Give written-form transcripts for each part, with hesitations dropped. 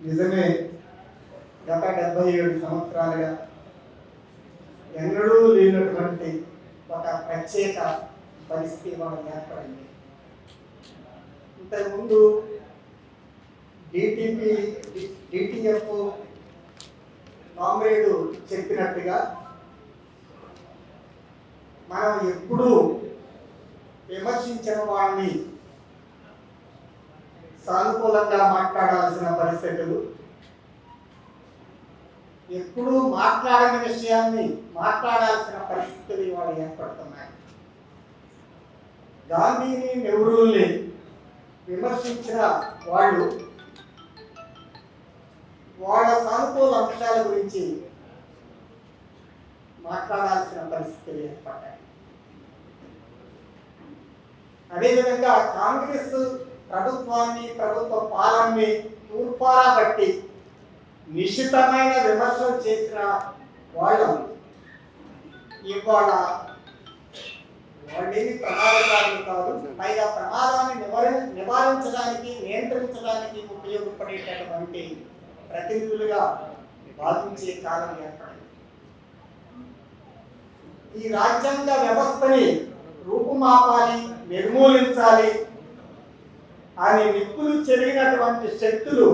నిజమే గత 77 సంవత్సరాలుగా ఎన్నడూ లేనటువంటి ఒక ప్రత్యేక పరిస్థితి మనం ఏర్పడింది. ఇంతకుముందు డిటిఎఫ్ కామ్రేడు చెప్పినట్టుగా మనం ఎప్పుడూ విమర్శించిన వాళ్ళని సానుకూలంగా మాట్లాడాల్సిన పరిస్థితులు, ఎప్పుడూ మాట్లాడని విషయాన్ని మాట్లాడాల్సిన పరిస్థితులు ఇవాళ ఏర్పడుతున్నాయి. గాంధీని నెహ్రూల్ని విమర్శించిన వాళ్ళు వాళ్ళ సానుకూల అంశాల గురించి మాట్లాడాల్సిన పరిస్థితులు ఏర్పడ్డాయి. అదేవిధంగా కాంగ్రెస్ ప్రభుత్వాన్ని, ప్రభుత్వ పాలనని తూర్పారా బట్టి నిశితమైన విమర్శలు చేసిన వాళ్ళు ఇవాళ వాళ్ళేమి ప్రమాదకారులు కాదు, పైగా ప్రమాదాన్ని నివారించడానికి, నియంత్రించడానికి ఉపయోగపడేటటువంటి ప్రతినిధులుగా భావించే కాలం ఏర్పడింది. ఈ రాజ్యాంగ వ్యవస్థని రూపుమాపాలి, నిర్మూలించాలి అని నిప్పులు చెరిగినటువంటి శక్తులు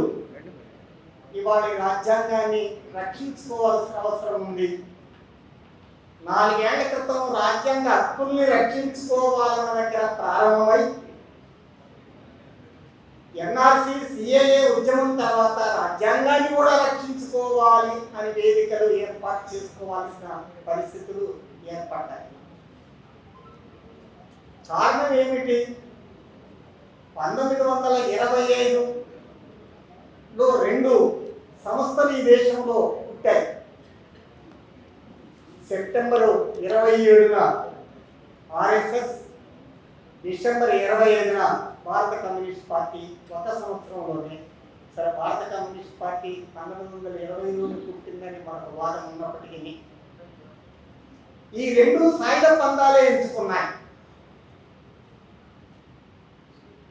ఇవాళ రాజ్యాంగాన్ని రక్షించుకోవాల్సిన అవసరం ఉంది. 4 ఏళ్ల క్రితం రాజ్యాంగ హక్కుల్ని రక్షించుకోవాలన్న దగ్గర ప్రారంభమై ఎన్ఆర్సీ, సిఏఏ ఉద్యమం తర్వాత రాజ్యాంగాన్ని కూడా రక్షించుకోవాలి అని వేదికలు ఏర్పాటు చేసుకోవాల్సిన పరిస్థితులు ఏర్పడ్డాయి. కారణం ఏమిటి? 1925లో 2 సంస్థలు ఈ దేశంలో పుట్టాయి. సెప్టెంబరు 27న ఆర్ఎస్ఎస్, డిసెంబర్ 25న భారత కమ్యూనిస్ట్ పార్టీ. ఒక సంవత్సరంలోనే. సరే, భారత కమ్యూనిస్ట్ పార్టీ 1920లోనే పుట్టిందని మనకు వాదన ఉన్నప్పటికీ ఈ 2 సాయుధ పందాలే ఎంచుకున్నాయి.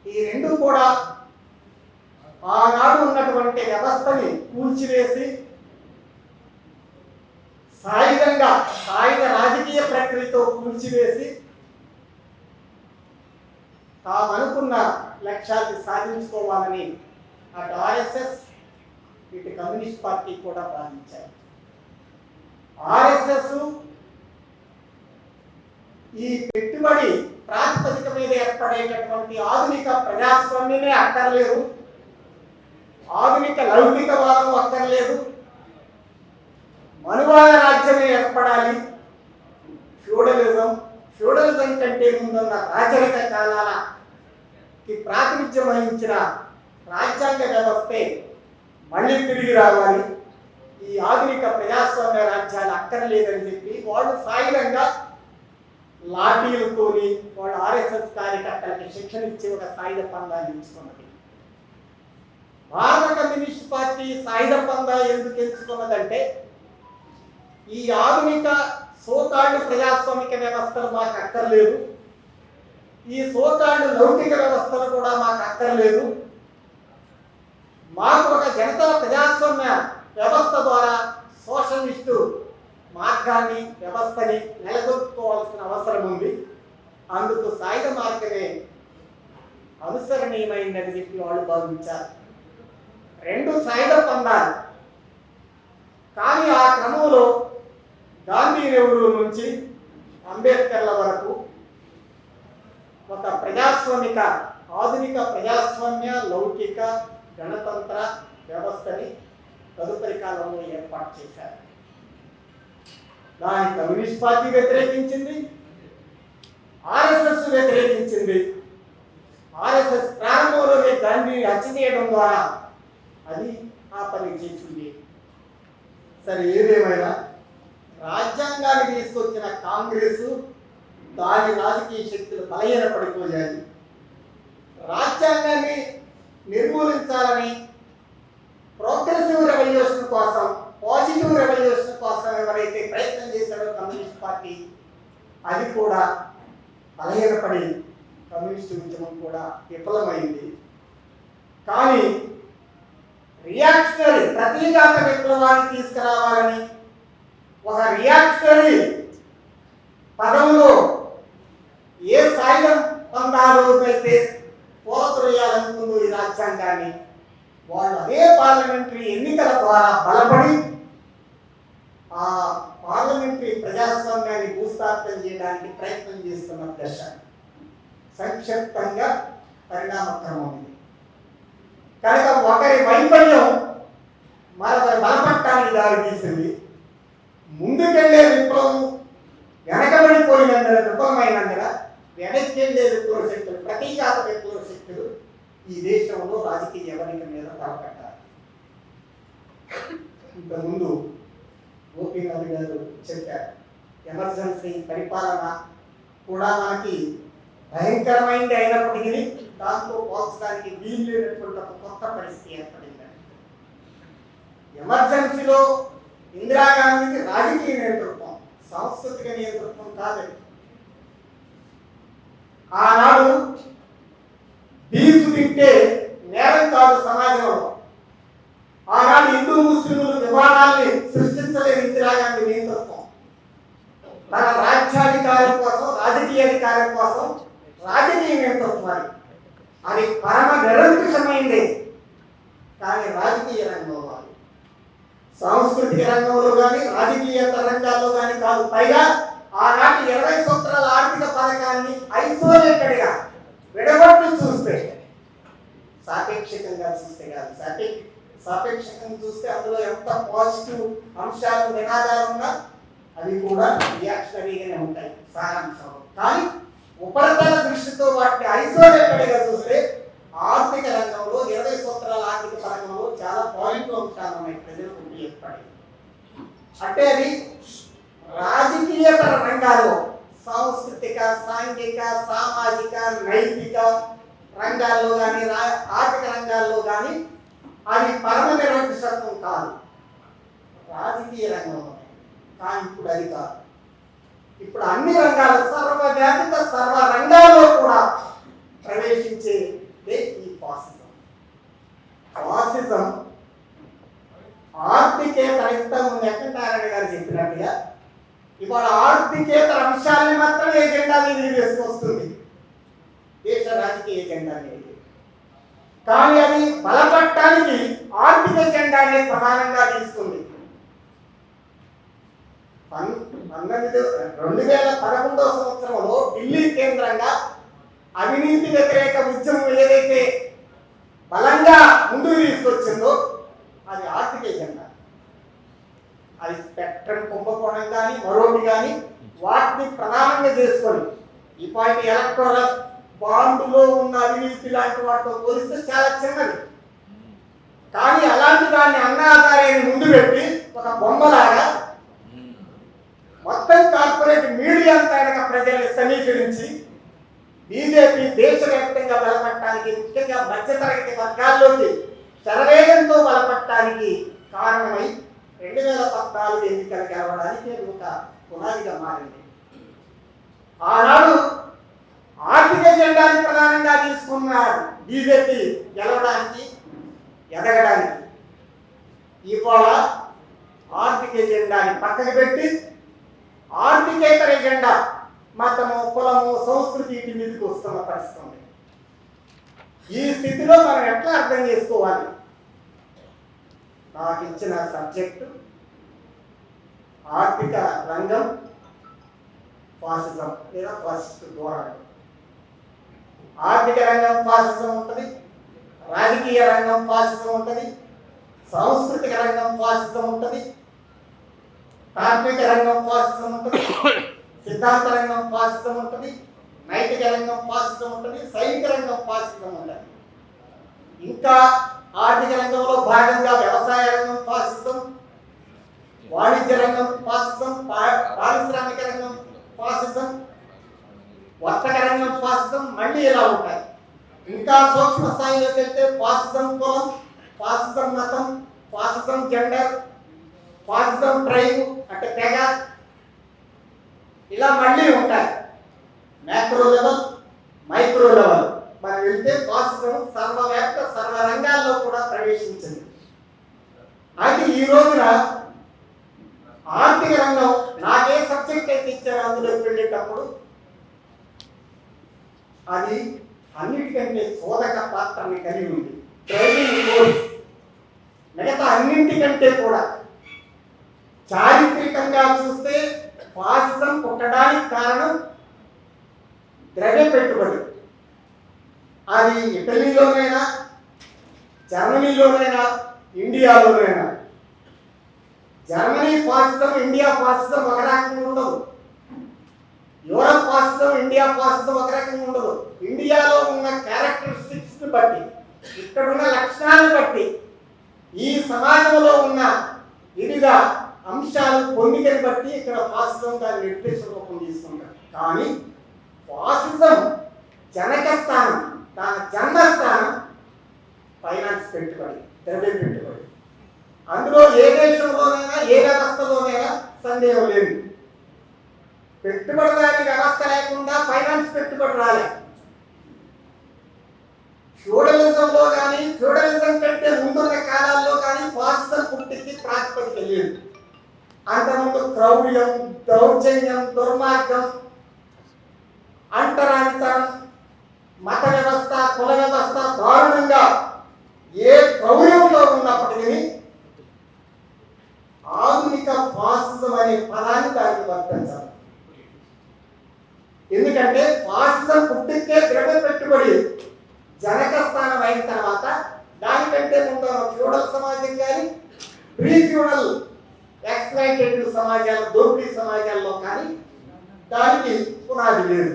ఈ 2 కూడా ఆనాడు ఉన్నటువంటి వ్యవస్థని కూల్చివేసి సాయుధ రాజకీయ ప్రక్రియతో కూల్చివేసి తామనుకున్న లక్ష్యాన్ని సాధించుకోవాలని అటు ఆర్ఎస్ఎస్, ఇటు కమ్యూనిస్ట్ పార్టీ కూడా భావించారు. ఆర్ఎస్ఎస్ ఈ పెట్టుబడి ప్రాతిపదిక మీద ఏర్పడేటటువంటి ఆధునిక ప్రజాస్వామ్యమే అక్కర్లేదు, ఆధునిక లౌకికవాదం అక్కర్లేదు, మనువాద రాజ్యమే ఏర్పడాలి, ఫ్యూడలిజం కంటే ముందున్న రాజరిక కాలాలకి ప్రాతినిధ్యం వహించిన రాజ్యాంగ వ్యవస్థే మళ్ళీ తిరిగి రావాలి, ఈ ఆధునిక ప్రజాస్వామ్య రాజ్యాలు అక్కర్లేదని చెప్పి వాళ్ళు సాయుధంగా లాఠీలతోని వాళ్ళు ఆర్ఎస్ఎస్ కార్యకర్తలకి శిక్షణ ఇచ్చి ఒక సాయుధ పందాన్ని ఎంచుకున్నది. భారత కమ్యూనిస్ట్ పార్టీ సాయుధ పందా ఎందుకు ఎంచుకున్నదంటే ఈ ఆధునిక సోకాళ్ళు ప్రజాస్వామిక వ్యవస్థలు మాకు అక్కర్లేదు, ఈ సోకాళ్ళు లౌకిక వ్యవస్థలు కూడా మాకు అక్కర్లేదు, మాకు ఒక జనతా ప్రజాస్వామ్య వ్యవస్థ ద్వారా సోషలిస్టు మార్గాన్ని, వ్యవస్థని నెలకొల్పుకోవాల్సిన అవసరం ఉంది, అందుకు సాయుధ మార్గమే అనుసరణీయమైందని చెప్పి వాళ్ళు భావించారు. 2 సాయుధ పందాలు. కానీ ఆ క్రమంలో గాంధీ, నెహ్రూ నుంచి అంబేద్కర్ల వరకు ఒక ప్రజాస్వామిక, ఆధునిక ప్రజాస్వామ్య, లౌకిక, గణతంత్ర వ్యవస్థని తదుపరి కాలంలో ఏర్పాటు చేశారు. దాన్ని కమ్యూనిస్ట్ పార్టీ వ్యతిరేకించింది, ఆర్ఎస్ఎస్ వ్యతిరేకించింది. ఆర్ఎస్ఎస్ ప్రారంభంలోనే గాంధీని హత్య చేయడం ద్వారా అది ఆ పని చేసింది. సరే, ఏదేమైనా రాజ్యాంగాన్ని తీసుకొచ్చిన కాంగ్రెస్, దాని రాజకీయ శక్తులు బలహీనపడిపోయాయి. రాజ్యాంగాన్ని నిర్మూలించాలని ప్రోగ్రెసివ్ రెవల్యూషన్ కోసం, పాజిటివ్ రెవల్యూషన్ కోసం ఎవరైతే ప్రయత్నం చేశారో కమ్యూనిస్ట్ పార్టీ, అది కూడా బలహీనపడి కమ్యూనిస్ట్ ఉద్యమం కూడా విఫలమైంది. కానీ రియాక్షనరీ ప్రతీఘాత విప్లవాన్ని తీసుకురావాలని ఒక రియాక్షనరీ పదంలో ఏ సాయుధ పందాలైతే పోతరేయాలనుకుందో ఈ రాజ్యాంగాన్ని, వాళ్ళు అదే పార్లమెంటరీ ఎన్నికల ద్వారా బలపడి ఆ పార్లమెంటరీ ప్రజాస్వామ్యాన్ని భూస్థాపితం చేయడానికి ప్రయత్నం చేస్తున్న దశ సంక్షిప్తంగా పరిణామక్రమం ఇది. కనుక ఒకరి వైఫల్యం మరొకరి బలపట్టానికి దారి తీసింది. ముందుకెళ్లే విప్లవం వెనకబడిపోయినందున, విఫలమైనందున వెనక్కి వెళ్లే విప్లవ శక్తులు, ప్రతీకాత విప్లవ శక్తులు ఈ దేశంలో రాజకీయ ఎవరిక మీద తలపెట్టారు. ఇంతకుముందు గోపీనాథ్ గారు చెప్పారు, ఎమర్జెన్సీ పరిపాలన కూడా మనకి భయంకరమైంది అయినప్పటికీ దాంతో పోల్చడానికి వీలు లేనటువంటి ఒక కొత్త పరిస్థితి ఏర్పడిందని. ఎమర్జెన్సీలో ఇందిరాగాంధీకి రాజకీయ నేతృత్వం, సాంస్కృతిక నేతృత్వం కాదని. ఆనాడు బీచు తింటే నేరం కాదు సమాజంలో. ఆనాడు హిందూ ముస్లింలు వివాదాల్ని సృష్టించలేని ఇందిరాగాంధీ నేతృత్వం తన రాజ్యాధికారం కోసం, రాజకీయ అధికారం కోసం రాజకీయ నేతృత్వాన్ని అది పరమ నిరంకుశమైంది. కానీ రాజకీయ రంగంలో, సాంస్కృతిక రంగంలో కానీ రాజకీయేతర రంగాల్లో కానీ కాదు. పైగా ఆనాటి 20 సంవత్సరాల ఆర్థిక పథకాన్ని ఐసోలేటెడ్ గా విడగొట్టు చూస్తే, సాపేక్షకంగా చూస్తే కాదు, సాపేక్షకంగా చూస్తే అందులో ఎంత పాజిటివ్ అంశాలు నినాదాలు ఉన్నా అవి కూడా రియాక్షనరీగానే ఉంటాయి సారాంశంలో. కానీ ఉపరితల దృష్టితో వాటిని ఐసోలేటెడ్ గా చూస్తే ఆర్థిక రంగంలో 20 సంవత్సరాల ఆర్థిక పథకంలో చాలా పాయింట్లు అంశాలు ఉన్నాయి ప్రజలకు ఏర్పడి. అంటే అది రాజకీయేతర రంగాల్లో, సాంస్కృతిక, సాంఘిక, సామాజిక, నైతిక రంగాల్లో కానీ, ఆర్థిక రంగాల్లో కానీ అది పరమ నిరంకుశత్వం కాదు, రాజకీయ రంగంలో. కానీ ఇప్పుడు అది కాదు. ఇప్పుడు అన్ని రంగాలు, సర్వవ్యాపిత సర్వ రంగాల్లో కూడా ప్రవేశించే ఈ ఫాసిజం. ఫాసిజం ఆర్థికేతర, ఇంతకుముందు వెంకటనారాయణ గారు చెప్పినట్టుగా ఇవాళ ఆర్థికేతర అంశాలని మాత్రమే ఎజెండా మీద వేసుకొస్తుంది, దేశ రాజకీయ ఎజెండా మీద. కానీ అది బలపడటానికి ఆర్థిక ఎజెండానే ప్రధానంగా తీసుకుంది. 2011 సంవత్సరంలో ఢిల్లీ కేంద్రంగా అవినీతి వ్యతిరేక ఉద్యమం ఏదైతే బలంగా ముందుకు తీసుకొచ్చిందో అది ఆర్థిక ఎజెండా. అది స్పెక్ట్రమ్ కుంభకోణం కానీ మరొకటి కానీ వాటిని ప్రధానంగా చేసుకొని ఈ పార్టీ ఎలక్టోరల్ బాండులో ఉన్న అవినీతి లాంటి వాటితో పోలిస్తే చాలా చిన్నది. కానీ అలాంటి దాన్ని అన్నాధారాన్ని ముందు పెట్టి ఒక బొమ్మలాగా మొత్తం కార్పొరేట్ మీడియా అంతా ప్రజల్ని సమీకరించి బీజేపీ దేశవ్యాప్తంగా బలపడటానికి, ముఖ్యంగా మధ్యతరగతి వర్గాల్లోకి శరవేగంతో బలపడటానికి కారణమై 2014 ఎన్నికలు గెలవడానికి ఒక పునాదిగా మారింది. ఆనాడు ఆర్థిక ఎజెండాని ప్రధానంగా తీసుకున్న బీజేపీ గెలవడానికి, ఎదగడానికి, ఇవాళ ఆర్థిక ఎజెండాని పక్కకు పెట్టి ఆర్థికేతర ఎజెండా, మతము, కులము, సంస్కృతి వీటి మీదకి వస్తున్న పరిస్థితి. ఈ స్థితిలో మనం ఎట్లా అర్థం చేసుకోవాలి? నాకు ఇచ్చిన సబ్జెక్టు ఆర్థిక రంగం ఫాసిజం లేదా ఫాసిస్ట్ ధోరణి. ఆర్థిక రంగం ఫాసిజం ఉంటుంది, రాజకీయ రంగం ఫాసిజం ఉంటుంది, సాంస్కృతిక రంగం ఫాసిజం ఉంటుంది, తాత్విక రంగం ఫాసిజం ఉంటుంది, సిద్ధాంత రంగం ఫాసిజం ఉంటుంది, నైతిక రంగం ఫాసిజం ఉంటుంది, సైనిక రంగం ఫాసిజం ఉంటుంది. ఇంకా ఆర్థిక రంగంలో భాగంగా వ్యవసాయ రంగం ఫాసిజం, వాణిజ్య రంగం ఫాసిజం, పారిశ్రామిక రంగం ఫాసిజం, వర్తక రంగం ఫాసిజం, మళ్ళీ ఇలా ఉంటాయి. ఇంకా సూక్ష్మ స్థాయిలోకి వెళ్తే ఫాసిజం కులం, ఫాసిజం మతం, ఫాసిజం జెండర్, ఫాసిజం ట్రైబ్ అంటే తెగ, ఇలా మళ్ళీ ఉంటాయి. మ్యాక్రో లెవెల్, మైక్రో లెవెల్ మనం వెళ్తే ఫాసిజం సర్వవ్యాప్త సర్వ రంగాల్లో కూడా ప్రవేశించింది. ఈ రోజున ఆర్థిక రంగం నాకే సబ్జెక్ట్ అయితే ఇచ్చారు అందులోకి వెళ్ళేటప్పుడు అది అన్నిటికంటే చోదక పాత్రని కలిగి ఉంది. ట్రైనింగ్ కోర్స్ మిగతా అన్నింటికంటే కూడా చారిత్రకంగా చూస్తే ఫాసిజం పుట్టడానికి కారణం ద్రవ్య పెట్టుబడి. అది ఇటలీలోనైనా, జర్మనీలోనైనా, ఇండియాలోనైనా. జర్మనీ ఫాసిజం, ఇండియా ఫాసిజం ఒక రకంగా ఉండదు. యూరప్ ఫాసిజం, ఇండియా ఫాసిజం ఒక రకంగా ఉండదు. ఇండియాలో ఉన్న క్యారెక్టరిస్టిక్స్ బట్టి, ఇక్కడున్న లక్షణాలను బట్టి, ఈ సమాజంలో ఉన్న వివిధ అంశాలు పొందికని బట్టి ఇక్కడ ఫాసిజం దాని నిర్దేశ రూపం తీసుకుంటారు. కానీ ఫాసిజం జనక స్థానం, తన జన్మస్థానం ఫైనాన్స్ పెట్టుబడి, ద్రవ్య పెట్టుబడి. అందులో ఏ దేశంలోనైనా, ఏ వ్యవస్థలోనైనా సందేహం లేదు. పెట్టుబడిదారి వ్యవస్థ లేకుండా ఫైనాన్స్ పెట్టుబడి రాలే. ఫ్యూడలిజంలో కానీ, ఫ్యూడలిజం కంటే ముందున్న కాలాల్లో కానీ ఫాసిజం పుట్టింది ప్రాతిపదిక లేదు. అంతకుముందు క్రౌర్యం, దౌర్జన్యం, దుర్మార్గం, అంటరానితనం, మత వ్యవస్థ, కుల వ్యవస్థ దారుణంగా ఏ క్రౌర్యంలో ఉన్నప్పటికీ ఆధునిక ఫాసిజం అనే పదాన్ని దానికి వర్తించాలి. ఎందుకంటే ఫాసిజం పుట్టికే ద్రవ్య పెట్టుబడి జనక స్థానం అయిన తర్వాత దానికంటే ముందు ఫ్యూడల్ సమాజం కానీ, ప్రీ ఫ్యూడల్ ఎక్స్ప్లాయిటేటివ్ సమాజాలు, దోపిడీ సమాజాల్లో కానీ దానికి పునాది లేదు.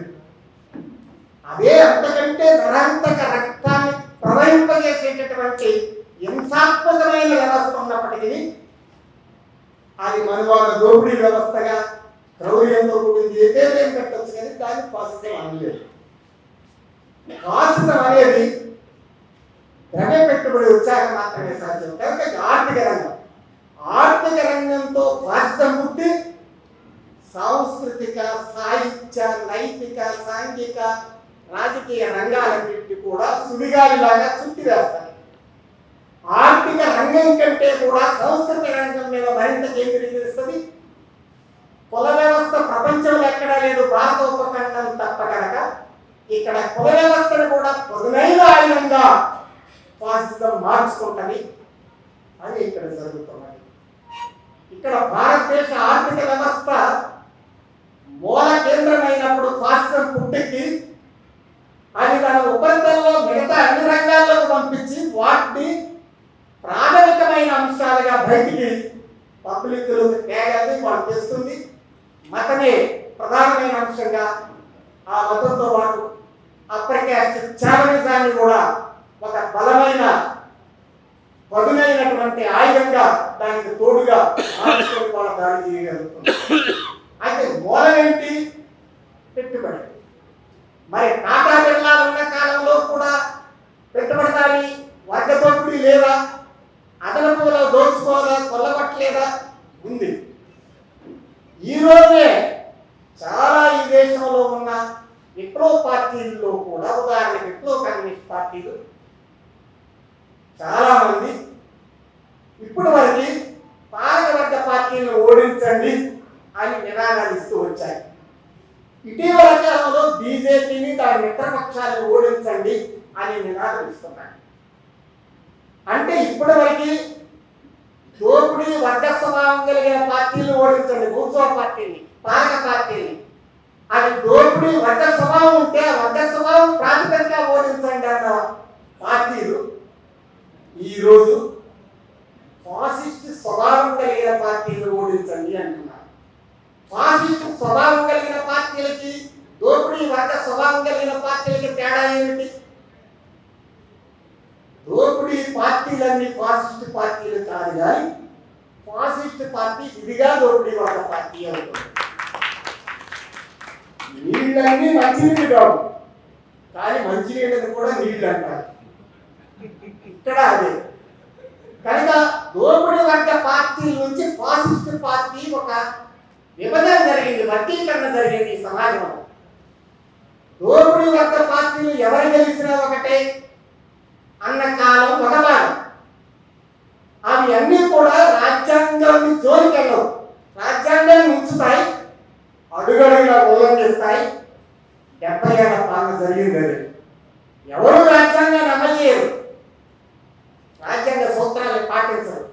అదే అంతకంటే నరాంతక రక్తాన్ని ప్రవహింపజేసేటటువంటి హింసాత్మకమైన వ్యవస్థ ఉన్నప్పటికీ అది మనువాద దోపిడీ వ్యవస్థగా, క్రౌర్యంతో కూడింది, ఏదేం పెట్టచ్చు, కానీ దాన్ని ఫాసిజం అనలేదు. ఫాసిజం అనేది ద్రవ్య పెట్టుబడి వచ్చాక మాత్రమే సాధ్యం. కనుక ఆర్థిక రంగంతో ఫాసిజం పుట్టి సాంస్కృతిక, సాహిత్య, నైతిక, సాంఘిక, రాజకీయ రంగాలన్నింటినీ కూడా సుడిగాలిలాగా చుట్టివేస్తాయి. ఆర్థిక రంగం కంటే కూడా సంస్కృతి రంగం మీద మరింత కేంద్రీకరిస్తుంది. కుల వ్యవస్థ ప్రపంచంలో ఎక్కడా లేదు, భారత ఉపఖండం తప్ప కనుక ఇక్కడ కుల వ్యవస్థను కూడా పొదునైన ఆయుధంగా ఫాసిజం మార్చుకుంటుంది. అది ఇక్కడ జరుగుతున్నది. ఇక్కడ భారతదేశ ఆర్థిక వ్యవస్థ మూల కేంద్రమైనప్పుడు ఫాసిజం పుట్టింది. అది తన ఉపరితలంలో మిగతా అన్ని రంగాల్లోకి పంపించి వాటిని ప్రాథమికమైన అంశాలుగా బయటికి పబ్లిక్లోకి తేగాలి వాళ్ళు చేస్తుంది. మతమే ప్రధానమైన అంశంగా, ఆ మతంతో పాటు అప్పర్ క్యాస్ట్ చావనిజాన్ని కూడా ఒక బలమైన పదునైనటువంటి ఆయుధంగా దానికి తోడుగా మార్చుకొని వాళ్ళ దాడి చేయగలుగుతుంది. అయితే మూలం ఏంటి? పెట్టుబడి. మరి టాటా బిర్లాలు ఉన్న కాలంలో కూడా పెట్టుబడిదారి వర్గ దోపిడీ లేదా? అదనపు దోచుకోవాలా, కొల్లగొట్టలేదా? ఉంది. ఈ రోజే చాలా ఈ దేశంలో ఉన్న విప్లవ పార్టీల్లో కూడా, ఉదాహరణకు విప్లవ కమ్యూనిస్ట్ పార్టీలు చాలా మంది ఇప్పటి వరకు పాలకవర్గ పార్టీలను ఓడించండి అని నినాదాలు ఇస్తూ వచ్చాయి. ఇటీవల కాలంలో బీజేపీని, దాని మిత్రపక్షాలను ఓడించండి అని నినాదాలు ఇస్తున్నాయి. అంటే ఇప్పటి వరకు దోపిడీ, వర్గ స్వభావం కలిగిన పార్టీలను ఓడించండి, భూస్వ పార్టీని, పాలక పార్టీని. అది దోపిడీ, వర్గ స్వభావం ఉంటే ఆ వర్గ స్వభావం ప్రాతిపదికగా ఓడించండి అన్న పార్టీలు ఈరోజు ఫాసిస్ట్ స్వభావం కలిగిన పార్టీలు ఓడించండి అంటున్నారు. ఫాసిస్ట్ స్వభావం కలిగిన పార్టీలకి, దోపిడీ వర్గ స్వభావం కలిగిన పార్టీలకి తేడా ఏమిటి? దోపిడీ పార్టీలన్నీ ఫాసిస్ట్ పార్టీలు కాదు, కానీ ఫాసిస్ట్ పార్టీ ఇదిగా దోపిడీ వర్గ పార్టీ అవుతుంది. నీళ్ళన్నీ మంచినీళ్ళు కావు, కానీ మంచినీళ్ళని కూడా నీళ్ళు అంటారు. ఇక్కడ అదే. కనుక దోపిడీ వర్గ పార్టీ నుంచి ఫాసిస్ట్ పార్టీ ఒక విభజన జరిగింది, వర్గీకరణ జరిగింది ఈ సమాజంలో. దోపిడీ వర్గ పార్టీలు ఎవరు గెలిచినా ఒకటే అన్న కాలం ఒక భాగం. ఆ అవి అన్నీ కూడా రాజ్యాంగాన్ని జోలికెళ్ళవు, రాజ్యాంగాన్ని ఉంచుతాయి, అడుగడుగులా ఉల్లంఘిస్తాయి. 70 ఏళ్ల పాలన జరిగింది. ఎవరు రాజ్యాంగాన్ని అమలు చేయరు, రాజ్యాంగ సూత్రాలను పాటించరు,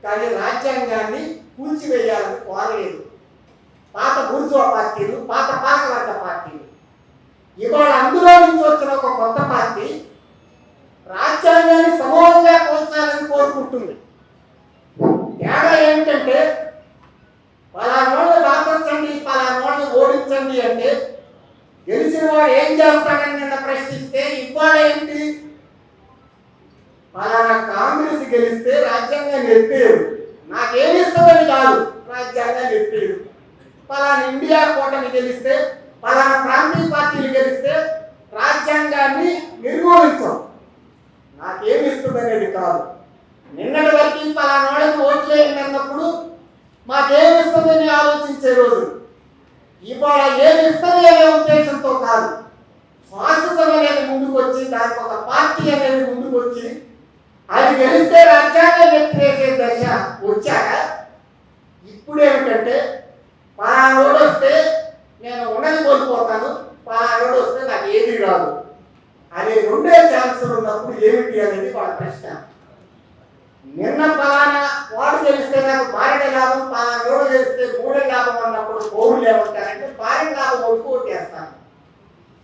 కానీ రాజ్యాంగాన్ని కూల్చివేయాలని కోరలేదు పాత బూర్జువా పార్టీలు, పాత పాలకవర్గ పార్టీలు. ఇవాళ అందులో నుంచి వచ్చిన ఒక కొత్త పార్టీ రాజ్యాంగాన్ని సమూలంగా కోల్చాలని కోరుకుంటుంది. తేడా ఏమిటంటే పలానోళ్ళు రాపించండి, పలానోళ్ళు ఓడించండి అంటే గెలిచిన వాడు ఏం చేస్తాడని నిన్న ప్రశ్నిస్తే ఇవాళ ఏంటి, పలానా కాంగ్రెస్ గెలిస్తే రాజ్యాంగాన్ని ఎత్తేరు, నాకేమిస్తుందని కాదు రాజ్యాంగాన్ని ఎత్తేరు. పలానా ఇండియా కూటమి గెలిస్తే, పలానా ప్రాంతీయ పార్టీలు గెలిస్తే రాజ్యాంగాన్ని నిర్మూలించాం, నాకేమిస్తుందనేది కాదు. నిన్నటి వరకు పలానాళ్ళకి ఓట్లేయండి అన్నప్పుడు మాకేమిస్తుందని ఆలోచించే రోజు. ఇవాళ ఏమిస్తుంది అనే ఉద్దేశంతో కాదు, ఫాసిజం అనేది ముందుకు వచ్చి, దానికి ఒక పార్టీ అనేది ముందుకు వచ్చి అది గెలిస్తే రాజ్యాంగం ఎత్తివేసే దశ వచ్చాక ఇప్పుడు ఏమిటంటే పలానోడు వస్తే నేను ఉన్నది కోల్పోతాను, పలానోడు వస్తే నాకు ఏది రాదు అనే రెండే ఛాన్సులు ఉన్నప్పుడు ఏమిటి అనేది వాళ్ళ ప్రశ్న. నిన్న పలానా వాడు గెలిస్తే నాకు భార్య లాభం, పలానోడు గెలిస్తే మూడే లాభం అన్నప్పుడు పౌరులు ఏమంటారంటే భార్య లాభం ఓటుకేస్తాను.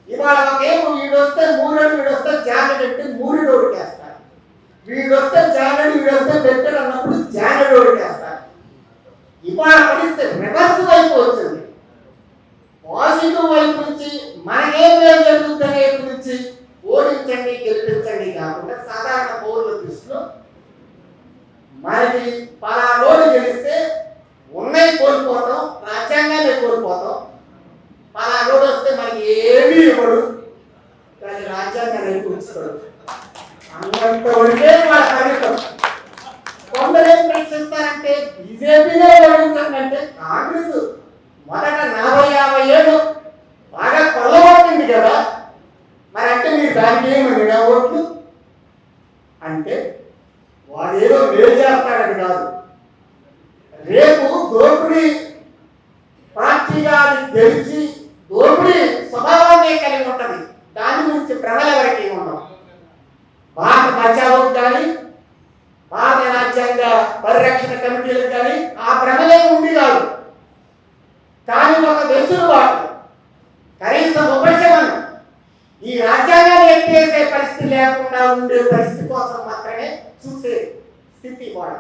ఇవాళ ఒకేమో వీడొస్తే మూరెడు, వీడొస్తే జానెడు అంటే మూరెడు ఓటుకేస్తాను, వీడొస్తే జానెడు, వీడొస్తే పెట్టెడు అన్నప్పుడు జానెడు ఓటుకేస్తాను. ఇవాళ పరిస్థితి రివర్స్ వైపు వచ్చింది. పాజిటివ్ వైపు నుంచి మనకేం జరుగుతుంది అనే నుంచి ఓడించండి గెలిపించండి కాకుండా సాధారణ పౌరుల దృష్టిలో మనకి పలానోడు గెలిస్తే ఉన్నాయి కోల్పోతాం, రాజ్యాంగాన్ని కోల్పోతాం, పలానోడు వస్తే మనకి ఏమీ ఇవ్వడు కానీ రాజ్యాంగాన్ని కూర్చుకోడు అన్నంత వరకే వాళ్ళ పరిమితం. కొందరు ఏం ప్రశ్నిస్తారంటే బీజేపీనే ఓడించండి, కాంగ్రెస్ మొదట 40-50 ఏళ్ళు బాగా కొల్లగొట్టింది కదా, మరి అంటే మీరు దానికి ఏమని ఓట్లు అంటే వాడేదో మేలు చేస్తాడని కాదు. రేపు దోపిడీ పార్టీగా అది గెలిచి దోపిడీ స్వభావాన్ని కలిగి ఉంటుంది, దాని గురించి ప్రజల వరకు ఉండవు. భారత బచావోకి కానీ భారత రాజ్యాంగ పరిరక్షణ కమిటీలకు కానీ ఆ భ్రమలే ఉంది కాదు. కానీ ఒక వెసులుబాటు, కనీసం ఉపశమనం, ఈ రాజ్యాంగాన్ని ఎత్తేసే పరిస్థితి లేకుండా ఉండే పరిస్థితి కోసం మాత్రమే చూసే స్థితి కూడా.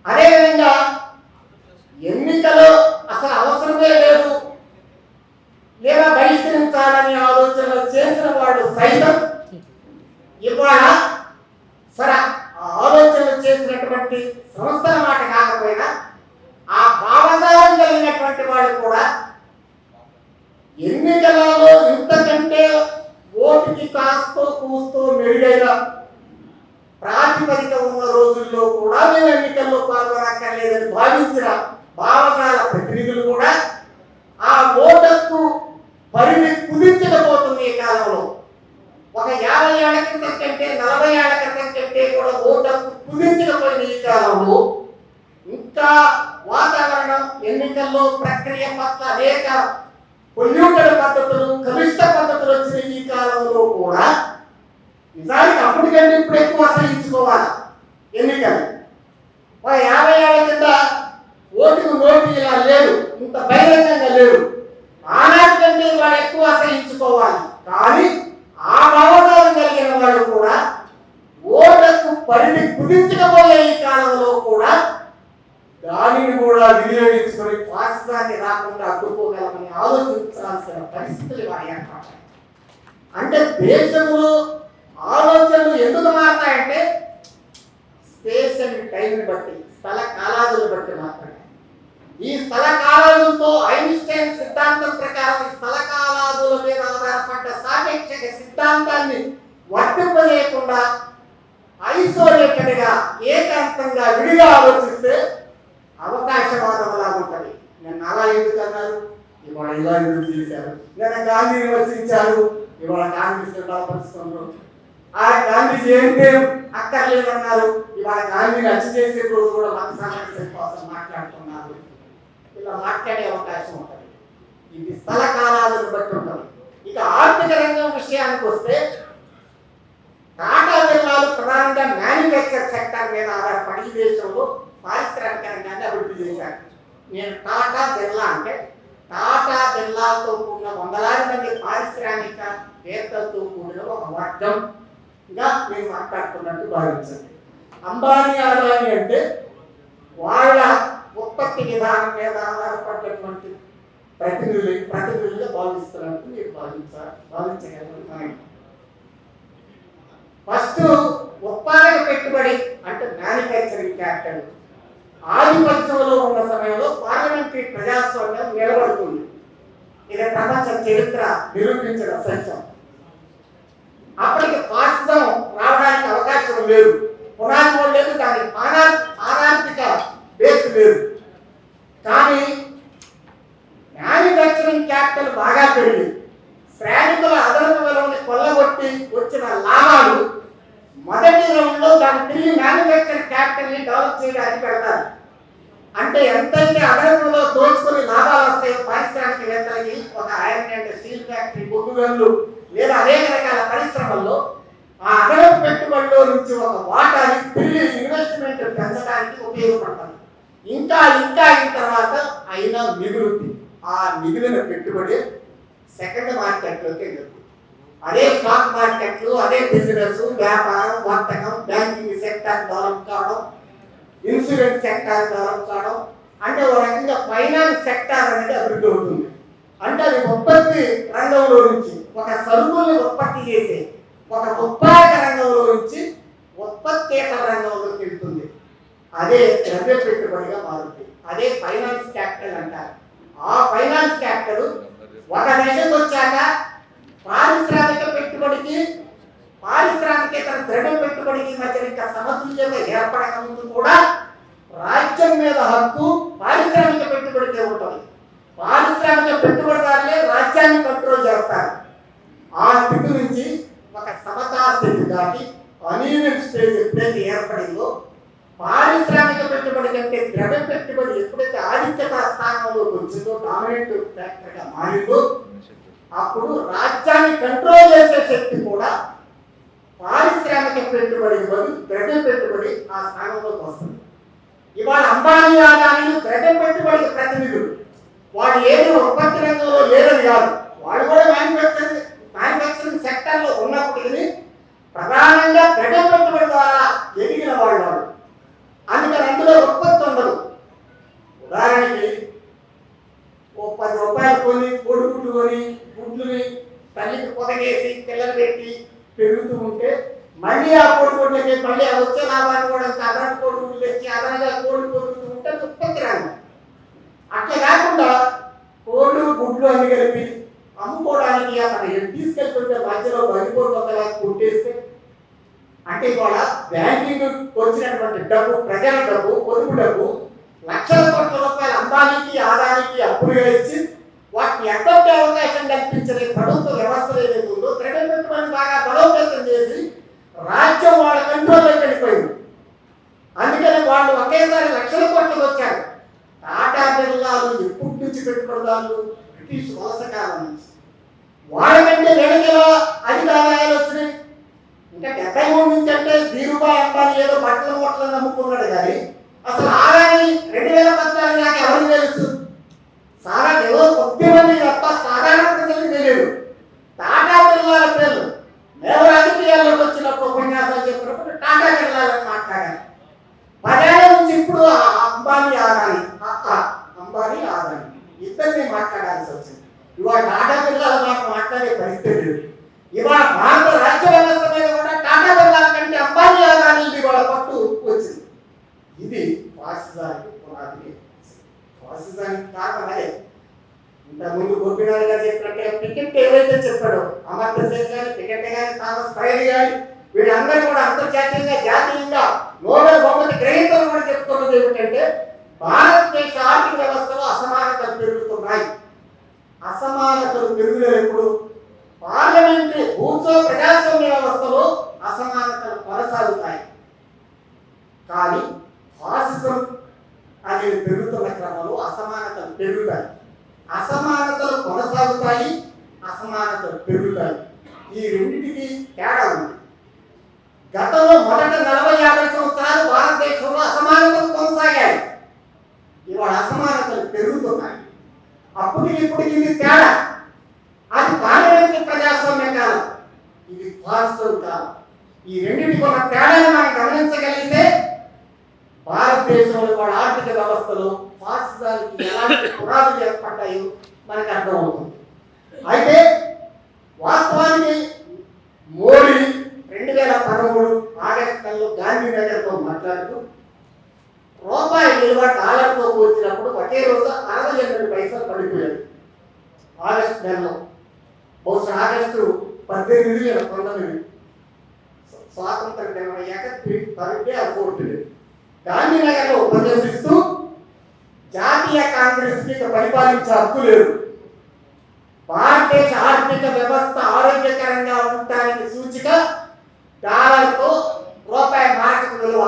అదేవిధంగా ఎన్నికలో అసలు అవసరమే లేదు లేదా బహిష్కరించాలని ఆలోచనలు చేసిన వాడు సైతం ఇవాళ సరే ఆ ఆలోచనలు చేసినటువంటి సంస్థల మాట కాకపోయినా ఆ భావజాలం కలిగినటువంటి వాడు కూడా ఎన్నికలలో ఇంతకంటే ఓటుకి కాస్తో కూస్తో మెరుగైన ప్రాతిపదిక ఉన్న రోజుల్లో కూడా మేము ఎన్నికల్లో పాల్గొనక్కర్లేదని భావించిన భావజాల ప్రతినిధులు కూడా ఆ ఓటకు పరిధి కుదించకపోతుంది. ఈ కాలంలో ఒక 50 ఏళ్ల క్రితం కంటే 40 ఏళ్ల క్రితం కంటే కూడా ఓటకు కుదించకపోయిన ఈ కాలంలో ఇంకా వాతావరణం, ఎన్నికల్లో ప్రక్రియ పట్ల అనేక పొల్యూటెడ్ పద్ధతులు, కలుషిత పద్ధతులు వచ్చిన ఈ కాలంలో కూడా నిజానికి అప్పటికంటే ఇప్పుడు ఎక్కువ అసహించుకోవాలి ఎన్నికలు. 50 ఏళ్ల కింద ఓటుకు నోటు ఇలా లేదు, ఇంత బహిరంగంగా లేదు, ఆనాటి కంటే వాళ్ళు ఎక్కువ అసహించుకోవాలి. కానీ ఆ భావజాలం కలిగిన వాళ్ళు కూడా ఓటకు పరిధి కుదించకపోయే ఈ కాలంలో కూడా దానిని కూడా వినియోగించుకొని ఫాసిజాన్ని రాకుండా అడ్డుకోగలమని ఆలోచించాల్సిన పరిస్థితులు వారి ఏర్పడతాయి. అంటే దేశంలో ఆలోచనలు ఎందుకు మారుతాయంటే స్పేస్ అండ్ టైంని బట్టి, స్థల కాలాదులను బట్టి మాత్రమే. ఈ స్థల కాలాదులతో ఐన్స్టైన్ సిద్ధాంతం ప్రకారం ఈ స్థల కాలాదుల మీద ఆధారపడ్డ సాపేక్షక సిద్ధాంతాన్ని వర్తింపజేయకుండా ఐసోలేటెడ్ గా ఏకాంతంగా విడిగా ఆలోచిస్తే అవకాశవాదం అలా ఉంటుంది. నేను అలా ఎందుకు అన్నారు, ఇవాళ ఇలా ఎందుకు చేశారు, నేను గాంధీని విమర్శించారు, ఇవాళ కాంగ్రెస్ బలపరుస్తున్నారు. ఆ గాంధీజీ ఏంటి అక్కర్లేదన్నారు. ఇవాళ గాంధీని హత్య చేసే రోజు కూడా మత సామరస్యం కోసం మాట్లాడుతున్నారు. ఇలా మాట్లాడే అవకాశం ఉంటుంది. ఇది స్థల కాలాలను బట్టి ఉంటుంది. ఇక ఆర్థిక రంగం విషయానికి వస్తే టాటా బిర్లాలు ప్రధానంగా మ్యానుఫ్యాక్చర్ సెక్టర్ మీద ఆధారపడి ఈ దేశంలో పారిశ్రామిక రంగాన్ని అభివృద్ధి చేశారు. నేను టాటా బిర్లా అంటే టాటా బిర్లాతో కూడిన వందలాది మంది పారిశ్రామిక వేత్తలతో కూడిన ఒక వర్గంగా మేము మాట్లాడుతున్నట్టు భావించండి. అంబానీ అదానీ అంటే వాళ్ళ ఉత్పత్తి విధానం మీద ఆధారపడినటువంటి ప్రతినిధులుగా భావిస్తున్నట్టు మీరు భావించగలుగుతారు. ఫస్ట్ ఉత్పాదక పెట్టుబడి అంటే మ్యానుఫ్యాక్చరింగ్ క్యాపిటల్ ఆధిపత్యంలో ఉన్న సమయంలో పార్లమెంటరీ ప్రజాస్వామ్యం నిలబడుతుంది. ఇది ప్రపంచ చరిత్ర నిరూపించిన సత్యం. అప్పటికి ఫాసిజం రావడానికి అవకాశం లేదు, పునాది లేదు, దాని ఆర్థిక బేస్ లేదు. కానీ మ్యానుఫ్యాక్చరింగ్ క్యాపిటల్ బాగా పెరిగింది. శ్రామికుల అదనపు విలువని కొల్లగొట్టి వచ్చిన లాభాలు మొదటి రౌండ్లో దాన్ని తిరిగి మ్యానుఫ్యాక్చరింగ్ క్యాపిటల్ ని డెవలప్ చేయడానికి పెడతారు. అంటే ఎంతైతే అదనపులో దోచుకుని లాభాలు వస్తాయో పారిశ్రామికవేత్తలకి ఒక ఐరన్ అండ్ స్టీల్ ఫ్యాక్టరీ, బొగ్గు గనులు లేదా అనేక రకాల పరిశ్రమల్లో ఆ అదనపు పెట్టుబడిలో నుంచి ఒక వాటాని తిరిగి ఇన్వెస్ట్మెంట్ పెంచడానికి ఉపయోగపడతారు. ఇంకా ఇంకా అయిన తర్వాత అయినా మిగులుతుంది. ఆ మిగిలిన పెట్టుబడి సెకండ్ మార్కెట్లోకి వెళ్తుంది. అదే స్టాక్ మార్కెట్లు, అదే బిజినెస్, వ్యాపారం, వర్తకం, బ్యాంకింగ్ సెక్టర్ డెవలప్ కావడం, ఇన్సూరెన్స్ సెక్టర్ డెవలప్ కావడం, అంటే ఒక రకంగా ఫైనాన్స్ సెక్టర్ అనేది అభివృద్ధి అవుతుంది. అంటే అది ఉత్పత్తి రంగంలో నుంచి ఒక సరుకుల్ని ఉత్పత్తి చేసే ఒక ఉత్పాదక రంగంలో నుంచి ఉత్పత్తేతర రంగంలోకి వెళ్తుంది. అదే ద్రవ్య పెట్టుబడిగా మారుతుంది. అదే ఫైనాన్స్ క్యాపిటల్ అంటారు. ఆ ఫైనాన్స్ క్యాపిటల్ ఒక దశకు వచ్చాక పారిశ్రామిక పెట్టుబడికి పారిశ్రామికేతర ద్రవ్య పెట్టుబడికి మధ్య ఇంకా సమతుల్యత ఏర్పడక ముందు కూడా రాజ్యం మీద హక్కు పారిశ్రామిక పెట్టుబడికే ఉంటుంది. పారిశ్రామిక పెట్టుబడిదారులే రాజ్యాన్ని కంట్రోల్ చేస్తారు. ఆ స్థితి నుంచి ఒక సమతా స్థితి దాటి అనీవెన్ స్టేజ్ ఎప్పుడైతే ఏర్పడిందో, పారిశ్రామిక పెట్టుబడి కంటే ద్రవ్య పెట్టుబడి ఎప్పుడైతే ఆధిక్యత స్థానంలోకి వచ్చిందో, డామినెంట్ ఫ్యాక్టర్ గా మారిందో, అప్పుడు రాజ్యాన్ని కంట్రోల్ చేసే శక్తి కూడా పారిశ్రామిక పెట్టుబడి బదులు ద్రవ్య పెట్టుబడి ఆ స్థానంలోకి వస్తుంది. ఇవాళ అంబానీ అదానీలు ద్రవ్య పెట్టుబడికి ప్రతినిధులు. వాళ్ళు ఏదో ఉత్పత్తి రంగంలో లేదని కాదు, వాళ్ళు కూడా మ్యానుఫ్యాక్చరింగ్ సెక్టర్ లో ఉన్నప్పటికీ ప్రధానంగా ద్రవ్య పెట్టుబడి ద్వారా ఎదిగిన వాళ్ళు. అందుకని అందులో ఉత్పత్తి ఉండదు. ఉదాహరణకి ఓ 10 రూపాయలు కొని కోడిగుడ్లు కొని గుడ్లని తల్లికి పొదగేసి పిల్లలు పెట్టి పెరుగుతూ ఉంటే మళ్ళీ ఆ కోడిగుడ్లకి మళ్ళీ వచ్చే లాభాన్ని కూడా అదనపు కోడిగుడ్లు తెచ్చి అదనంగా కోడి పొరుగుతూ ఉంటే ఉత్పత్తి రంగం. అట్లా కాకుండా కోళ్ళు గుడ్లు అన్ని కలిపి అమ్ముకోవడానికి అక్కడ తీసుకెళ్తుంటే మధ్యలో బలిపోటు ఒకలా కుట్టేస్తే, అంటే ఇవాళ బ్యాంకింగ్ వచ్చినటువంటి డబ్బు, ప్రజల డబ్బు, పొదుపు డబ్బు లక్షల కోట్ల రూపాయలు అంబానీకి అదానీకి అప్పులుగా ఇచ్చి వాటిని ఎక్కడికి అవకాశం కల్పించని ప్రభుత్వ వ్యవస్థలు ఏదైతే ఉందో ద్రవ్య పెట్టుబడి బాగా బలోపేతం చేసి రాజ్యం వాళ్ళ కంట్రోల్లోకి వెళ్ళిపోయింది. అందుకని వాళ్ళు ఒకేసారి లక్షల కోట్లకు వచ్చారు. టాటా బిర్లాలు ఎప్పటి నుంచి పెట్టుబడిదారులు? బ్రిటిష్ వలస కాలం నుంచి. వాళ్ళకంటే వెనకలో అధిక ఆదాయాలు వచ్చినాయి. ఇంకా 73 నుంచి అంటే ధీరుభాయ్ అంబానీ ఏదో బట్టల మూటలను నమ్ముకున్నాడు. కానీ అసలు ఆదాయం 2014 దాకా ఎవరికి తెలుసు? సాధారణ ఏదో కొద్ది మంది తప్ప సాధారణ ప్రజలకు తెలియదు. టాటా బిర్లాల పేర్లు మేము రాజకీయాల్లోకి వచ్చినప్పుడు ఉపన్యాసాలు చెప్పినప్పుడు టాటా బిర్లాలని మాట్లాడాలి. 10 ఏళ్ల నుంచి ఇప్పుడు అంబానీ అదానీ ఇద్దరిని మాట్లాడాల్సి వచ్చింది. ఇవాళ టాటా బిర్లాల మాట్లాడే పరిస్థితి లేదు. ఇవాళ భారత రాజ్య వ్యవస్థ మీద కూడా టాటా బిర్లాల కంటే అంబానీ అదానీ ఇవాళ పట్టు వచ్చింది. ఇది ఫాసిజానికి పునాది. ఫాసిజానికి కారణం అదే. ఇంతకుముందు గోపినాథ్ గారు చెప్పినట్టే పికెట్ ఏవైతే చెప్పాడో, అమర్త్య సేన్ గాని, పికెట్ గాని, థామస్ పైర్ గాని, వీళ్ళందరూ కూడా అంతర్జాతీయంగా జాతీయంగా నోబెల్ బహుమతి గ్రహీతలు కూడా చెప్పుకున్నది ఏమిటంటే భారతదేశ ఆర్థిక వ్యవస్థలో అసమానతలు పెరుగుతున్నాయి. అసమానతలు పెరుగుదల ఎప్పుడు? పార్లమెంటరీ భూతో ప్రజాస్వామ్య వ్యవస్థలో ఫాసిజం అనేది పెరుగుతున్న క్రమంలో అసమానతలు పెరుగుతాయి, అసమానతలు కొనసాగుతాయి, అసమానతలు పెరుగుతాయి. ఈ రెండింటికి తేడా ఉంది. గతంలో మొదట 40-50 సంవత్సరాలు భారతదేశంలో అసమానతలు కొనసాగాయి. ఇవాళ అసమానతలు పెరుగుతున్నాయి. అప్పటికి ఇప్పటికి ఇది తేడా. అది పార్లమెంటరీ ప్రజాస్వామ్య కాలం, ఇది ఫాసిజం కాలం. ఈ రెండింటికి ఒక తేడాను మనం గమనించగలిగితే భారతదేశంలో వాళ్ళ ఆర్థిక వ్యవస్థలో ఫాసిజానికి ఎలాంటి పునాదులు ఏర్పడ్డాయో మనకు అర్థమవుతుంది. అయితే వాస్తవానికి మోడీ 2013 ఆగస్టు నెలలో గాంధీనగర్తో మాట్లాడుతూ రూపాయి విలువ డాలర్తో పోల్చినప్పుడు ఒకే రోజు 68 పైసలు పడిపోయాడు. ఆగస్టు నెలలో, బహుశా ఆగస్టు 18, స్వాతంత్ర దినం అయ్యాక తరగతి అవ్వకూడదు. గాంధీనగర్లో ఉపన్యసిస్తూ జాతీయ కాంగ్రెస్ కి పరిపాలించే హక్కు లేదు, భారతదేశ ఆర్థిక వ్యవస్థ ఆరోగ్యకరంగా ఉండటానికి సూచిక డాలర్తో రూపాయి మార్కు విలువ,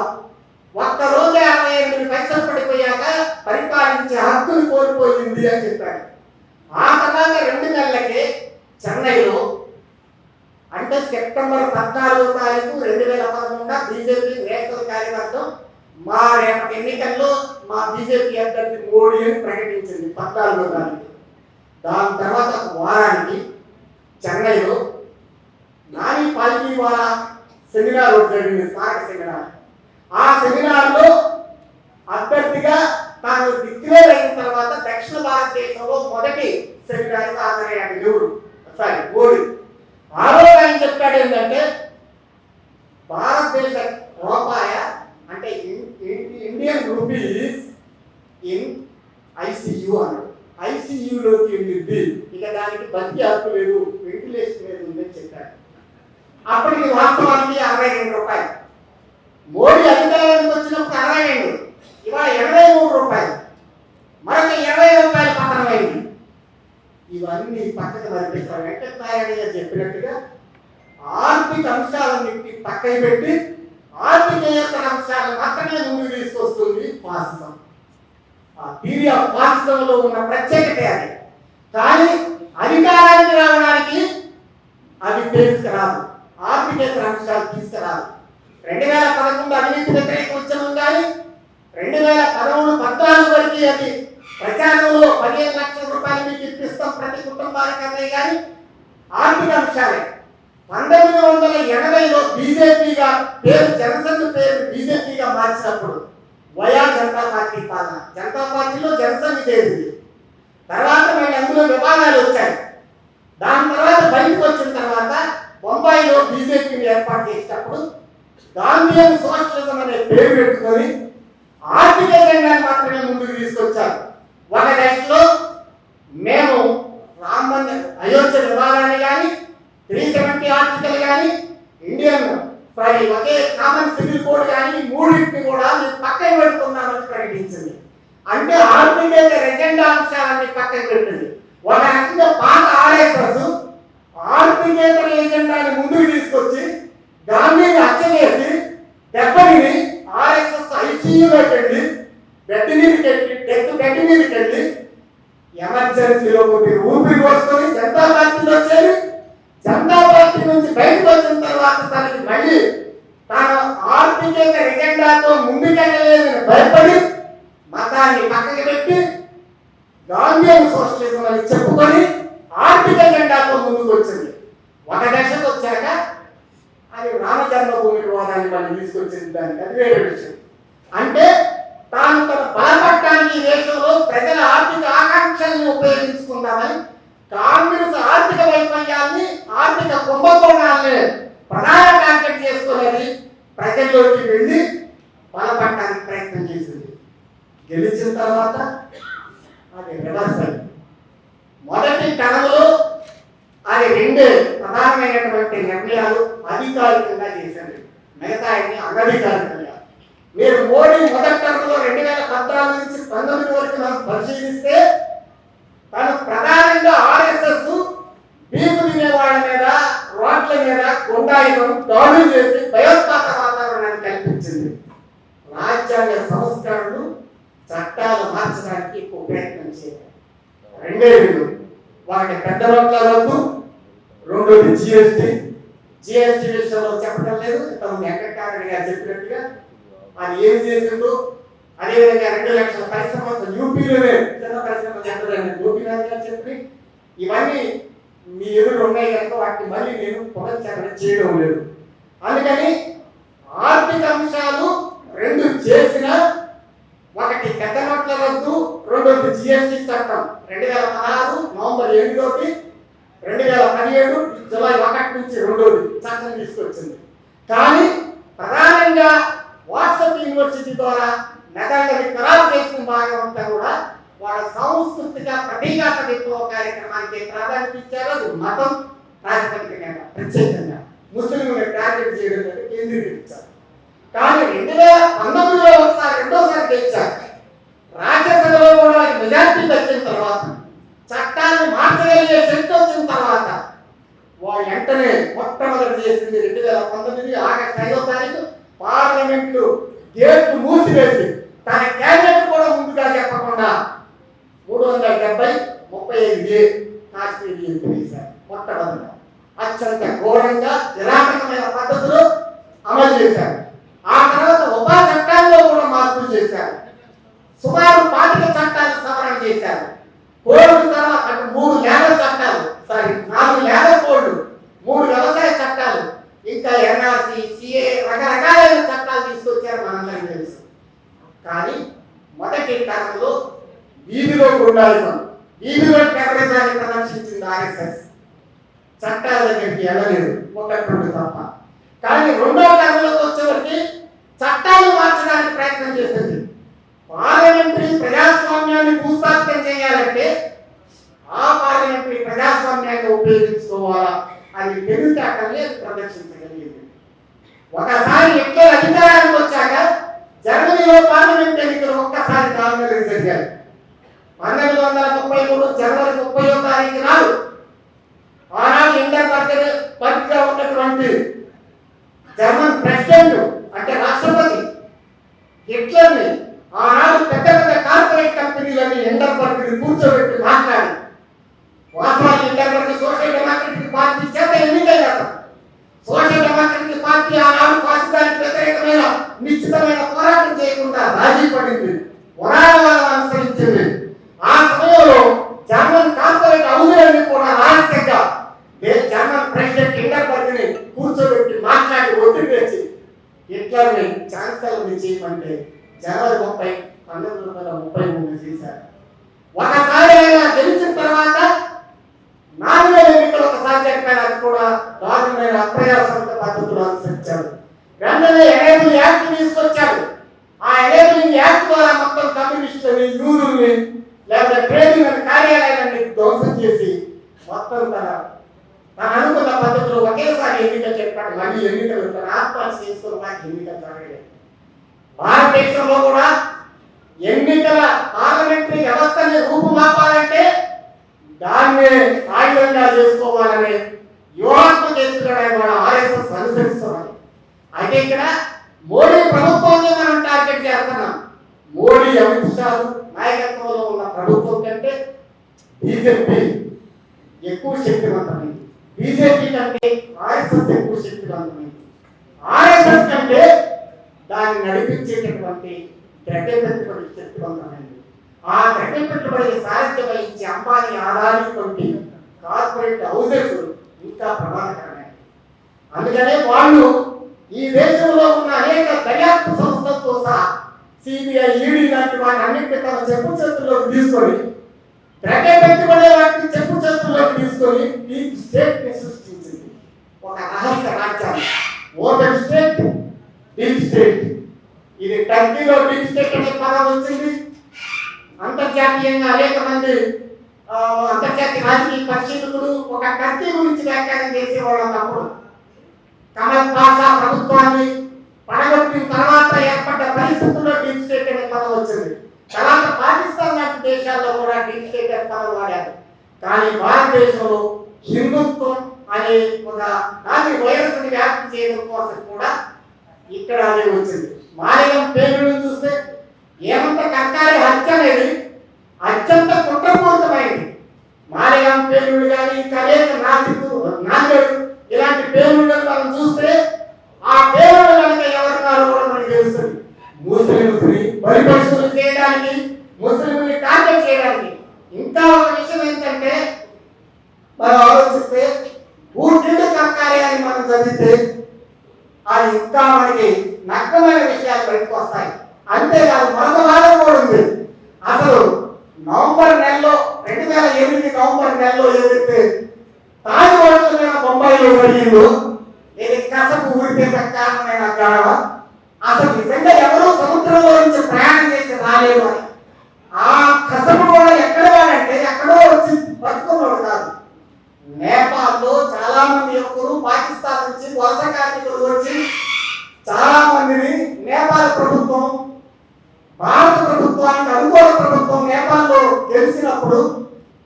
ఒక్కరోజు 68 పైసలు పడిపోయాక పరిపాలించే హక్కును కోల్పోయింది అని చెప్పాడు. ఆ తర్వాత 2 నెలలకే చెన్నైలో, అంటే సెప్టెంబర్ 14వ తారీఖు 2011 బీజేపీ నేషనల్ కార్యవర్గం మా రేపటి ఎన్నికల్లో మా బీజేపీ అభ్యర్థి మోడీ అని ప్రకటించింది 14వ తారీఖు. దాని తర్వాత వారానికి చెన్నైలో నాని పాల్టీ వాళ్ళ సెమినార్ జరిగింది, స్మారక సెమినార్. ఆ సెమినార్లో అభ్యర్థిగా తాను డిక్లేర్ అయిన తర్వాత దక్షిణ భారతదేశంలో మొదటి సెమినార్ హాజరయ్యాడు మోడీ. ఆ రోజు ఆయన చెప్పాడు ఏంటంటే భారతదేశ రూపాయ అంటే ఇండియన్ రూపీస్ ఇన్ ఐసియు అన్నాడు. ఐసియులోకి వెళ్ళింది, ఇక దానికి బతికి హక్కు లేదు, వెంటిలేషన్ లేదు ఉందని చెప్పాడు. అప్పటికి వాస్తవానికి 62 రూపాయలు. మోడీ అధికారానికి వచ్చినప్పుడు 62, ఇవాళ 23 రూపాయలు, మరొక 20 రూపాయలు పతనమైంది. ఇవన్నీ పక్కన మరిపిస్తారు. వెంకటనారాయణ గారు చెప్పినట్టుగా ఆర్థిక అంశాలన్నింటినీ పక్కన పెట్టి ఆర్థికేతర అంశాలను మాత్రమే ముందుకు తీసుకొస్తుంది ఫాసిజం. ఆ థియరీ ఆఫ్ ఫాసిజంలో ఉన్న ప్రత్యేకత అది. కానీ అధికారానికి రావడానికి అది తీసుకురాదు, ఆర్థికేతర అంశాలు తీసుకురాదు. 2011 అవినీతి వ్యతిరేక ఉద్యమం కానీ 2013-14 వరకు అది ప్రచారంలో 15 లక్షల రూపాయలు మీకు ఇప్పిస్తాం ప్రతి కుటుంబానికి అనే కానీ ఆర్థిక అంశాలే. 1980లో బీజేపీగా పేరు, జనసంఘ్ పేరు బీజేపీగా మార్చినప్పుడు వయా జనతా పార్టీ పాలన, జనతా పార్టీలో జనసంఘ్ చేరింది. తర్వాత మళ్ళీ అందులో వివాదాలు వచ్చాయి. దాని తర్వాత బయటకు వచ్చిన తర్వాత బొంబాయిలో బీజేపీని ఏర్పాటు చేసినప్పుడు గాంధీయన్ సోషలిజం అనే పేరు పెట్టుకొని ఆర్థిక రంగాన్ని మాత్రమే ముందుకు తీసుకొచ్చారు. ఒక దశలో మేము అయోధ్య వివాదాన్ని కానీ 370 ఆర్టికల్ కానీ ఒకే కామన్ సివిల్ కోడ్ కానీ మూడింటిని కూడా మేము పక్కన పెడుతున్నామని ప్రకటించింది. అంటే ఆర్థికేతర ఎజెండా అంశాలన్నీ పక్కన పెట్టింది. ఒక రకంగా పాత ఆర్ఎస్ఎస్ ఆర్థికేతర ఎజెండాని ముందుకు తీసుకొచ్చి గాంధీని హత్య చేసి దెబ్బని ఆర్ఎస్ఎస్ ఐసీయూలోకి వెళ్ళి బెడ్ మీదకి వెళ్ళి ఎమర్జెన్సీలో ఊపిరి పోసుకొని జనతా పార్టీలో చేరి జనతా పార్టీ నుంచి బయటకు వచ్చిన తర్వాత తనకి మళ్ళీ తాను ఆర్థికేతర ఎజెండాతో ముందుకెళ్ళలేదని భయపడి మతాన్ని పక్కకి పెట్టి గాంధీయన్ సోషలిజం అని చెప్పుకొని ఆర్థిక ఎజెండాతో ముందుకు వచ్చింది. ఒక దశకు వచ్చాక అది రామ జన్మభూమి వివాదాన్ని మనం తీసుకొచ్చింది, దానికి అది వేరే విషయం. అంటే తాను తన బలపడటానికి ఈ దేశంలో ప్రజల ఆర్థిక ఆకాంక్షల్ని ఉపయోగించుకుందామని కాంగ్రెస్ ఆర్థిక వైఫల్యాన్ని, ఆర్థిక కుంభకోణాలని ప్రధాన టార్గెట్ చేసుకునేది ప్రజల్లోకి వెళ్ళి బలపడటానికి ప్రయత్నం చేసింది. గెలిచిన తర్వాత అది రివర్స్ అయింది. మొదటి టర్మ్లో అది 2 ప్రధానమైనటువంటి నిర్ణయాలు అధికారికంగా చేసింది, మిగతా అనధికారికంగా. మీరు మోడీ మొదటి టర్మ్లో 2014 నుంచి 19 వరకు మనం పరిశీలిస్తే తను ప్రధానంగా ఆర్ఎస్ఎస్ బీపు తినేవాళ్ళ మీద, రోడ్ల మీద గుండాయిజం దాడులు చేసి భయోత్పాత వాతావరణాన్ని కల్పించింది. రాజ్య రాజ్యాంగ సంస్కరణలు చట్టాలు మార్చడానికి ఎక్కువ ప్రయత్నం చేయాలి. రెండే రెండు, వాటి పెద్ద నోట్ల రద్దు, రెండోది జిఎస్టీ విషయంలో చెప్పడం లేదు. తమ వెంకటరామరెడ్డి గారు చెప్పినట్టుగా అది ఏమి చేసిందో, అదేవిధంగా 2 లక్షల పరిశ్రమలు యూపీలోనే చిన్న పరిశ్రమలు చెప్పలేని గోపీనాథ్ గారు చెప్పి ఇవన్నీ మీ ఎదురు ఉన్నాయి కనుక వాటిని మళ్ళీ నేను పునశ్చరణ చేయడం లేదు. అందుకని ఆర్థిక అంశాలు 2 చేసిన, ఒకటి పెద్ద నోట్ల రద్దు, రెండోది జిఎస్టీ చట్టం 2016 నవంబర్ 7 2017 జూలై 1 నుంచి రెండోది చట్టం తీసుకొచ్చింది. కానీ ప్రధానంగా వాట్సాప్ యూనివర్సిటీ ద్వారా మెదడుని ఖరాబు చేసిన భాగం అంతా కూడా వాళ్ళ సాంస్కృతిక ప్రతీకాత్మక విప్లవ కార్యక్రమానికి ప్రాధాన్యత ఇచ్చారు. అది మతం ప్రాతిపదికగా ప్రత్యేకంగా ముస్లింలను టార్గెట్ చేయడం అనేది కేంద్రీకరించారు. కానీ 2019లో ఒకసారి రెండోసారి గెలిచారు. రాజ్యసభలో కూడా మెజార్టీ వచ్చిన తర్వాత, చట్టాన్ని మార్చగలిగే శక్తి వచ్చిన తర్వాత వాళ్ళు వెంటనే మొట్టమొదటి చేసింది 2019 ఆగస్టు 5వ తారీఖు పార్లమెంటు గేట్లు మూసివేసి తన క్యాబినెట్ కూడా ముందుగా చెప్పకుండా 370-35A కాశ్మీరీ వేశారు. మొట్టమొదటిగా అత్యంత ఘోరంగా నిరాటకమైన పద్ధతిలో అమలు చేశారు. ఆ తర్వాత ఉపా చట్టాల్లో కూడా మార్పులు చేశారు. సుమారు 25 చట్టాలు సవరణ చేశారు. కోర్టు తర్వాత 3 లేబర్ చట్టాలు, 4 లేబర్ కోడ్లు, 3 వ్యవసాయ చట్టాలు, ఇంకా ఎన్ఆర్సీ, సిఏ రకరకాలైన చట్టాలు తీసుకొచ్చారు. మనందరికీ తెలుసు. కానీ మొదటి కాలంలో వీధిలో గుండాయిజం, వీధిలో టెర్రరిజాన్ని ప్రదర్శించింది ఆర్ఎస్ఎస్. చట్టాల దగ్గరికి వెళ్ళలేదు, 1-2 తప్ప. కానీ రెండో కాలంలోకి వచ్చేవరకు చట్టాలు మార్చడానికి ప్రయత్నం చేసింది. పార్లమెంటరీ ప్రజాస్వామ్యాన్ని భూస్థాపితం చేయాలంటే ఆ పార్లమెంటరీ ప్రజాస్వామ్యాన్ని ఉపయోగించుకోవాలా అని తెలివితేటల్ని ప్రదర్శించగలిగింది. ఒకసారి ఎక్కువ అధికారానికి వచ్చాక జర్మనీలో పార్లమెంట్ ఎన్నికలు ఒక్కసారి 4 నెలలు జరిగాయి. 1933 జనవరి 30వ తారీఖు నాడు ఆనాడు ఇండర్బర్గ్గా ఉన్నటువంటి జర్మన్ ప్రెసిడెంట్ అంటే రాష్ట్రపతి హిట్లర్ని ఆనాడు పెద్ద పెద్ద కార్పొరేట్ కంపెనీలని ఇండర్బర్గ్ని కూర్చోబెట్టి మాట్లాడి, వాస్తవానికి ఇండర్బర్గ్ సోషల్ డెమోక్రటిక్ పార్టీ చేత ఎన్నికయ్యారు. సోషల్ డెమోక్రటిక్ పార్టీ ఆనాడు ఫాసిజానికి వ్యతిరేకమైన నిశ్చితమైన పోరాటం చేయకుండా రాజీ పడింది, వరాలను అనుసరించింది. ఆ సమయంలో జర్మన్ కార్పొరేట్ హౌజులన్నీ కూడా రహస్యంగా జర్మన్ ప్రెసిడెంట్ హిండర్బర్గ్ని కూర్చోబెట్టి మాట్లాడి ఒత్తిడి తెచ్చి హిట్లర్ని ఛాన్సలర్ని చేయమంటే జనవరి 30, 1933 చేశారు. ఒకసారి ఆయన గెలిచిన తర్వాత 4 నెలల ఎన్నికలు ఒకసారి జరిపారు. అది కూడా దారుణమైన అప్రజాస్వామిక పద్ధతులు అనుసరించారు. వెంటనే ఎనేబుల్ యాక్ట్ తీసుకొచ్చారు. ఆ ఎనేబులింగ్ యాక్ట్ ద్వారా మొత్తం కమ్యూనిస్టులని, యూదుల్ని, లేకపోతే ట్రేడింగ్ కార్యాలయాన్ని ధ్వంసం చేసి మొత్తం తన అనుకున్న పద్ధతిలో ఒకేసారి ఎన్నికలు చెప్పాడు. మళ్ళీ ఎన్నికలు తన ఆత్మహత్య చేసుకున్న వారికి ఎన్నికలు జరగలేదు. భారతదేశంలో కూడా ఎన్నికల పార్లమెంటరీ వ్యవస్థని రూపుమాపాలంటే దాన్ని ఆయుధంగా చేసుకోవాలని వ్యూహాత్మక ఎత్తుగడని వాళ్ళ ఆర్ఎస్ఎస్ అనుసరిస్తున్నారు. అయితే ఇక్కడ మోడీ ప్రభుత్వాన్ని మనం టార్గెట్ చేస్తున్నాం. మోడీ, అమిత్ షా నాయకత్వంలో ఉన్న ప్రభుత్వం కంటే బీజేపీ ఎక్కువ శక్తివంతమైంది. బీజేపీ కంటే ఆర్ఎస్ఎస్ ఎక్కువ శక్తివంతమైంది. ఆర్ఎస్ఎస్ కంటే దాన్ని నడిపించేటటువంటి ద్రవ్య పెట్టుబడి శక్తివంతమైంది. ఆ ద్రవ్య పెట్టుబడికి సారథ్యం వహించే అంబానీ, అదానీ వంటి కార్పొరేట్ హౌసెస్ ఇంకా ప్రమాదకరమైనవి. అందుకనే వాళ్ళు ఈ దేశంలో ఉన్న అనేక దర్యాప్తు సంస్థలతో సహా సిబిఐ, ఈడీ లాంటి వాటిని అన్నింటి తన చెప్పు చేతుల్లోకి తీసుకొని ద్రవ్య పెట్టుబడి వాటిని చెప్పు చేతుల్లోకి తీసుకొని డీప్ స్టేట్ ని సృష్టించింది. ఒక రహస్య రాజ్యాన్ని, ఓపెన్ స్టేట్, డీప్ స్టేట్. ఇది టర్కీలో డీప్ స్టేట్ అనే పదం వచ్చింది. అంతర్జాతీయంగా అనేక మంది అంతర్జాతీయ రాజకీయ పరిశీలకులు ఒక టర్కీ గురించి వ్యాఖ్యానం చేసేవాళ్ళు. అప్పుడు కమల్ పాషా ప్రభుత్వాన్ని పడగొట్టిన తర్వాత ఏర్పడ్డ పరిస్థితుల్లో డీప్ స్టేట్ అనే పదం వచ్చింది. తర్వాత పాకిస్తాన్ లాంటి దేశాల్లో కూడా డీప్ స్టేట్ అనే పదం వాడారు. కానీ భారతదేశంలో హిందుత్వం అనే ఒక దాని వైరస్ని వ్యాప్తి చేయడం కోసం కూడా ఇక్కడ అదే వచ్చింది. మాలిగం పేలుడు చూస్తే ఏమంత కర్కారి హత్య అనేది అత్యంత కుట్రపూరితమైంది. మాలిగం పేలుడు కానీ కలేక నాందేడు ఇలాంటి పేలుళ్ళను మనం చూస్తే ఆ పేలుడు కనుక ఎవరున్నారో కూడా మనకి తెలుస్తుంది. ముస్లింస్ని బలిపశువులు చేయడానికి, ముస్లింని టార్గెట్ చేయడానికి. ఇంకా ఒక విషయం ఏంటంటే మనం ఆలోచిస్తే పూర్తిగా కర్కారి అని మనం చదివితే అది ఇంకా మనకి నగ్నమైన విషయాలు బయటకు వస్తాయి. అంతేకాదు మరొక వాదన కూడా ఉంది. అసలు నవంబర్ నెలలో 2008 నవంబర్ నెలలో ఏదైతే తాజ్ హోటల్ మీద బొంబాయిలో జరిగిందో ఇది కసపు ఊరికే కారణమైన గొడవ, అసలు నిజంగా ఎవరూ సముద్రంలో నుంచి ప్రయాణం చేసి రాలేదు అని. ఆ కసపు కూడా ఎక్కడ వాడంటే ఎక్కడో వచ్చి పట్టుకున్నాడు కాదు. నేపాల్లో చాలా మంది యువకులు, పాకిస్తాన్ నుంచి వలస కార్మికులు వచ్చి చాలా మందిని నేపాల్ ప్రభుత్వం, భారత ప్రభుత్వానికి అనుకూల ప్రభుత్వం నేపాల్లో తెలిసినప్పుడు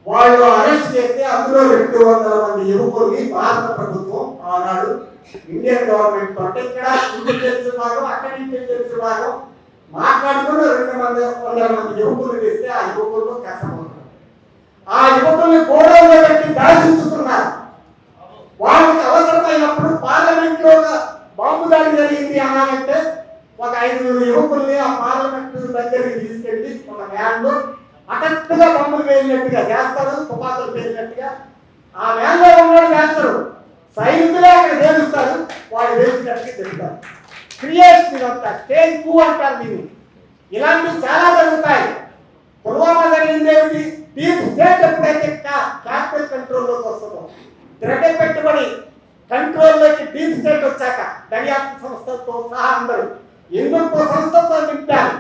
వాళ్ళు అరెస్ట్ చేస్తే అందులో 200 మంది యువకుల్ని భారత ప్రభుత్వం ఆనాడు ఇండియన్ గవర్నమెంట్ తోటి ఇక్కడ ఇంటెలిజెన్స్ విభాగం, అక్కడ ఇంటెలిజెన్స్ విభాగం మాట్లాడుకుని 200 మంది యువకులు తెస్తే ఆ యువకుల్లో కష్టపడుతున్నారు. ఆ యువకుల్ని గోడౌన్లో పెట్టి దాచించుతున్నారు. వాళ్ళకి అవసరమైనప్పుడు పార్లమెంట్ లో బాంబు దాడి జరిగింది అన్నారంటే ఒక 5 యువకుల్ని ఆ పార్లమెంట్ దగ్గరికి తీసుకెళ్లి ఒక వ్యాన్ లో హఠాత్తుగా బాంబులు వేసినట్టుగా చేస్తారు, తుపాకులు వేసినట్టుగా. ఆ వ్యాన్ లో ఉన్నాడు వేస్తారు, సైనికులే అక్కడ వేలుస్తారు, వాళ్ళు వేసినట్టుగా చెప్తారు. క్రియేషన్ అంతా స్టేజ్ 2 అంటారు దీన్ని. ఇలాంటివి చాలా జరుగుతాయి. పుల్వామా జరిగింది ఏమిటి? డీప్ స్టేట్ ఎప్పుడైతే క్యాపిటల్ కంట్రోల్లోకి వస్తుందో, ద్రవ్య పెట్టుబడి కంట్రోల్లోకి డీప్ స్టేట్ వచ్చాక దర్యాప్తు సంస్థలతో సహా అందరూ ఎందుకో సంస్థలతో నింపారు.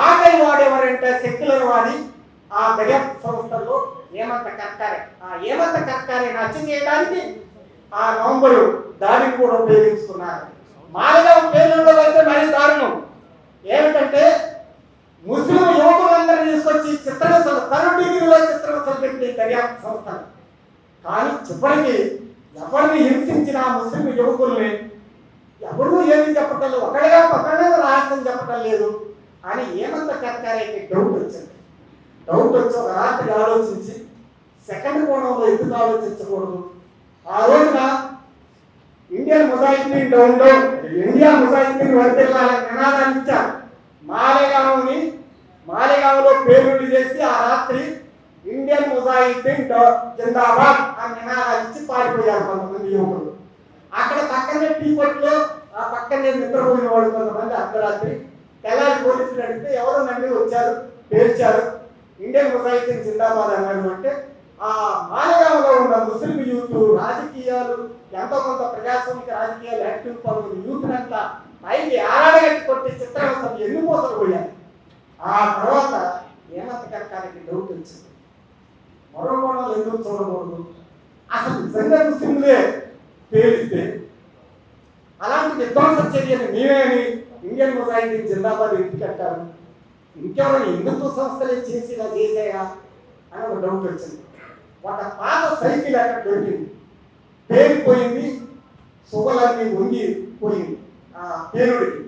ఆఖరి వాడేవారంటే సెక్యులర్ వాడి ఆ దర్యాప్తు సంస్థల్లో ఏమంత కర్కారే. ఆ ఏమంత కర్కారే హత్య చేయడానికి ఆ నవంబరు దాడిని కూడా ఉపయోగించుకున్నారు. మాలిగం పేలుళ్ళలో అయితే మరీ దారుణం ఏమిటంటే ముస్లిం యువకులందరినీ తీసుకొచ్చి చిత్రహింసలు, 3rd డిగ్రీలో చిత్రహింసలు పెట్టి దర్యాప్తు సంస్థలు. కానీ చివరికి ఎవరిని హింసించిన ముస్లిం యువకుల్ని ఎవరు ఏమి చెప్పటం లేదు, ఒకడే రహస్యం చెప్పటం లేదు అని ఏమంత కర్కారేకి డౌట్ వచ్చింది. డౌట్ వచ్చి ఒక రాత్రి ఆలోచించి సెకండ్ కోణంలో ఎందుకు ఆలోచించకూడదు, ఆ రోజున ఇండియన్ ముజాహిద్దీన్ డౌన్ డౌన్, ఇండియా ముజాహిద్దీన్ వర్ధిల్లాలని నినాదాన్ని ఇచ్చారు. మాలేగాంలో పేలుళ్ళు చేసి ఆ రాత్రి ఇండియన్ ముజాహిద్దీన్ జిందాబాద్ అని నినాదాలు ఇచ్చి పారిపోయారు కొంతమంది యువకులు. అక్కడ పక్కనే టీ కొట్లో ఆ పక్కనే నిద్రపోయిన వాడు కొంతమంది అర్ధరాత్రి. తెల్లారి పోలీసులు అడిగితే ఎవరు నన్ను వచ్చారు, పేర్చారు, ఇండియన్ ముజాహిద్దీన్ జిందాబాద్ అన్నారు. అంటే ఆ మాలేగాంలో ఉన్న ముస్లిం యూత్ రాజకీయాలు ఎంతో కొంత ప్రజాస్వామిక రాజకీయాలు యాక్టివ్ పనులు యూత్ అంతా పైకి ఆరాడగట్టి కొట్టి చిత్రహింసలు ఎన్ని మోసలు పోయాయి. ఆ తర్వాత ఏమంత కర్కారికి డౌట్ వచ్చింది, మరో కోణాలు ఎందుకు చూడకూడదు, అసలు నిజంగా ముస్లింలే పేలిస్తే అలాంటి విధ్వంస చర్యలు మేమేమి ఇండియన్ ముజాహిద్దీన్ జిందాబాద్ ఇంటికి కట్టారు, ఇంకెవరైనా హిందుత్వ సంస్థలే చేసాయా అని ఒక డౌట్ వచ్చింది. ఒక పాత సైకిల్ అక్కడ దొరికింది, పేలిపోయింది, సుగలన్నీ వంగిపోయింది ఆ పేరుడికి.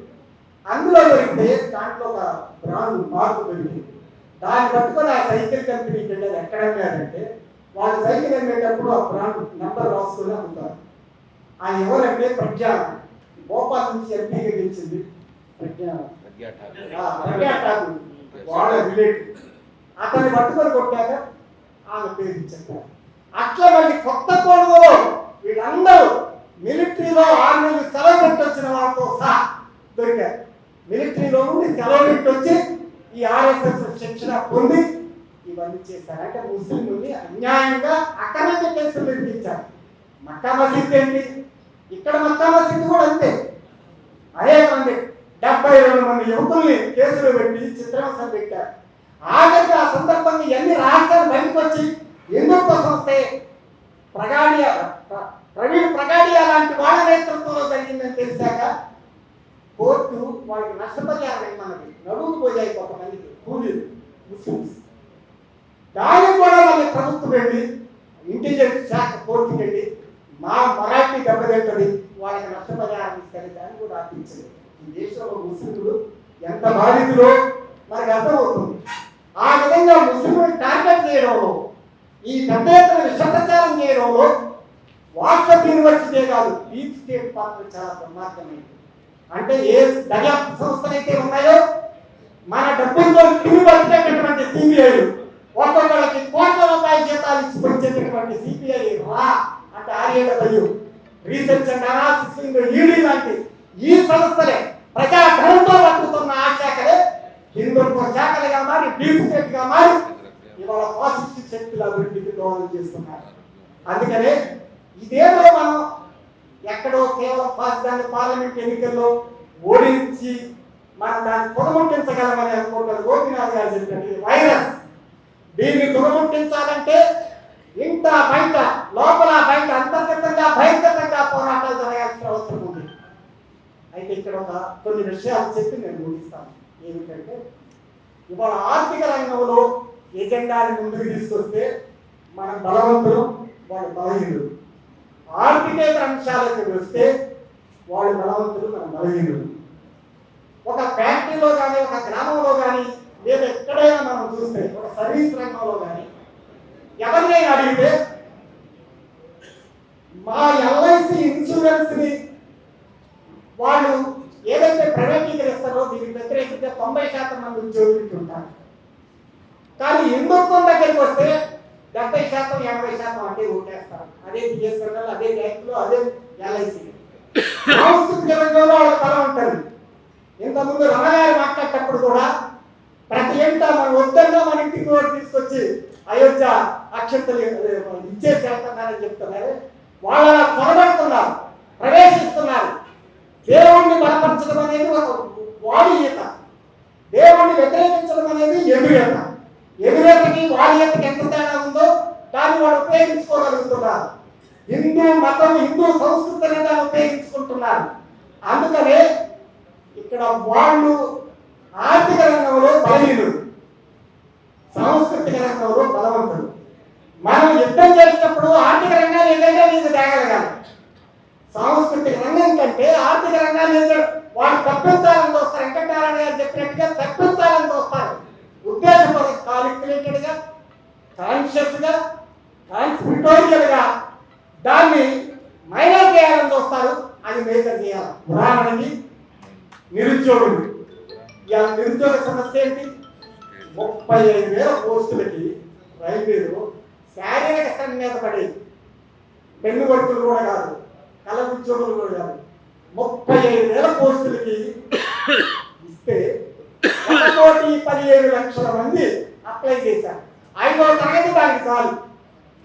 అందులో దొరికితే దాంట్లో ఒక బ్రాండ్ మార్పు దొరికింది. దాన్ని పట్టుకొని ఆ సైకిల్ కంపెనీకి వెళ్ళారు. ఎక్కడ అమ్మారంటే వాళ్ళు సైకిల్ అమ్మేటప్పుడు ఆ బ్రాండ్ నెంబర్ రాసుకొని అమ్ముతారు. ఆయన ఎవరంటే ప్రజ్ఞ, భోపాల్ నుంచి ఎంపీగా గెలిచింది ప్రజ్ఞా ఠాకూర్, వాళ్ళ రిలేటివ్. అతన్ని పట్టుకొని కొట్టాక ఆమె పేరు చెప్పారు. అట్లా మళ్ళీ కొత్త కోణంలో వీళ్ళందరూ మిలిటరీలో 6 నెలలు సెలవు పెట్టి వచ్చిన వాళ్ళతో సహా దొరికారు. మిలిటరీలో నుండి సెలవు పెట్టి వచ్చి ఈ ఆర్ఎస్ఎస్ శిక్షణ పొంది ఇవన్నీ చేశారు. అంటే ముస్లింలని అన్యాయంగా అక్రమంగా కేసులు నిర్మించారు. మక్కా మసీద్ ఏంటి, ఇక్కడ మక్కా మసీద్ కూడా అంతే. అనేక మంది 72 మంది యువకుల్ని కేసులు పెట్టి చిత్రహింసలు పెట్టారు. ఆఖరికి ఆ సందర్భంగా ఎన్ని రాష్ట్రాలు బయటకు వచ్చి ఎందుకు కోసం వస్తే ప్రవీణ్ ప్రగాడియా లాంటి వాళ్ళ నేతృత్వంలో జరిగిందని తెలిసాక కోర్టు వాళ్ళకి నష్టపరిహారం మనకి నడువుకు పోయాయి కొంతమందికి కూలీలు ముస్లిమ్స్. దానికి కూడా వాళ్ళ ప్రభుత్వం వెళ్ళి ఇంటెలిజెన్స్ శాఖ కోర్టుకి వెళ్ళి మా మరాఠీ దెబ్బతింటది వాళ్ళకి నష్టపరిహారం ఇస్తారు, దాన్ని కూడా ఆపించలేదు. ఈ దేశంలో ముస్లింలు ఎంత బాధితులో మనకు అర్థమవుతుంది. ఆ విధంగా ముస్లింలను టార్గెట్ చేయడంలో, ఈ పెద్ద ఎత్తున విషప్రచారం చేయడంలో వాట్సాప్ యూనివర్సిటీ కాదు, డీప్ స్టేట్ పాత్ర చాలా ప్రమాదమైంది. అంటే ఏ దర్యాప్తు సంస్థలు అయితే ఉన్నాయో, మన డబ్బులతో తిరిగి వచ్చేటటువంటి సిబిఐలు, ఒక్కొక్కరికి కోట్ల రూపాయల జీతాలు ఇచ్చి వచ్చేటటువంటి సిబిఐ రా అంటే RAW, research and analysis, ED లాంటి ఈ సంస్థలే ప్రజాధనంతో బతుకుతున్న ఆ శాఖలే హిందుత్వ శాఖలుగా మారి, డీప్ స్టేట్ గా మారి ఇవాళ పాజిటివ్ శక్తుల అభివృద్ధికి దోహదం చేస్తున్నారు. అందుకనే ఇదేదో మనం ఎక్కడో కేవలం దాన్ని పార్లమెంట్ ఎన్నికల్లో ఓడించి మనం దాన్ని తుదముట్టించగలమని అనుకుంటారు. గోపీనాథ్ గారు చెప్పినట్టు వైరస్, దీన్ని తుదముట్టించాలంటే ఇంత బయట, లోపల బయట, అంతర్గతంగా బహిర్గతంగా పోరాటాలు జరగాల్సిన అవసరం ఉంది. అయితే ఇక్కడ కొన్ని విషయాలు చెప్పి నేను ముగిస్తాను. ఏమిటంటే ఇవాళ ఆర్థిక రంగంలో ఎజెండాని ముందుకు తీసుకొస్తే మన బలవంతులు, వాళ్ళు బలహీనులు. ఆర్థికేతర అంశాలకు వస్తే వాళ్ళు బలవంతులు, మన బలహీనులు. ఒక ఫ్యాక్టరీలో కానీ, ఒక గ్రామంలో కానీ, లేదా ఎక్కడైనా మనం చూస్తే ఒక సర్వీస్ రంగంలో కానీ ఎవరినైనా అడిగితే మా LIC ఇన్సూరెన్స్ ని వాళ్ళు ఏదైతే ప్రైవేటీకరిస్తారో దీనికి వ్యతిరేకంగా 90% మంది ఉద్యోగులు ఉంటారు. కానీ హిందుత్వం దగ్గరికి వస్తే 70% 80% అంటే ఓటేస్తారు. అదే BSNL, అదే బ్యాంకులు, అదే LIC. సాంస్కృతిక రంగంలో వాళ్ళ బలం ఉంటుంది. ఇంతకుముందు రమగారు మాట్లాడేటప్పుడు కూడా ప్రతి ఏటా మనం వద్దన్నా మన ఇంటికి కూడా తీసుకొచ్చి అయోధ్య అక్షంతలు ఇచ్చేసేస్తున్నారని చెప్తున్నారు. వాళ్ళ పొరబడుతున్నారు, ప్రవేశిస్తున్నారు. దేవుణ్ణి బలపరచడం అనేది ఒక వాడియత, దేవుణ్ణి వ్యతిరేకించడం అనేది ఎదురేత. ఎదురేతకి వాడియతకి ఎంత తేడా ఉందో దాన్ని వాళ్ళు ఉపయోగించుకోగలుగుతున్నారు. హిందూ మతం, హిందూ సంస్కృతి అనేది దాన్ని ఉపయోగించుకుంటున్నారు. అందుకనే ఇక్కడ వాళ్ళు ఆర్థిక రంగంలో బలహీనులు, సాంస్కృతిక రంగంలో బలవంతులు. మనం యుద్ధం చేసినప్పుడు ఆర్థిక రంగాన్ని ఏదైనా నీకు తేగలగాలి. సాంస్కృతిక రంగం కంటే ఆర్థిక రంగాన్ని వాళ్ళు తప్పించాలని చూస్తారు. వెంకటనారాయణ గారు చెప్పినట్టుగా తప్పించాలని చూస్తారు. ఉద్దేశపూర్వక కాలిక్యులేటెడ్ గా, కాన్షియస్ గా, కాన్స్పిటోరియల్ గా దాన్ని మైనర్ చేయాలని చూస్తారు. అది మేజర్ చేయాలి. ఉదాహరణకి నిరుద్యోగులు. ఇవాళ నిరుద్యోగ సమస్య ఏంటి? 35,000 పోస్టులకి రైల్వేలో శారీరక శ్రమ మీద పడి, పెన్ను వర్కులు కూడా కాదు, కళ ఉద్యోగులు కూడా కాదు, 35,000 పోస్టులకి ఇస్తే 1,17,00,000 మంది అప్లై చేశారు. 5వ తరగతి దానికి చాలు.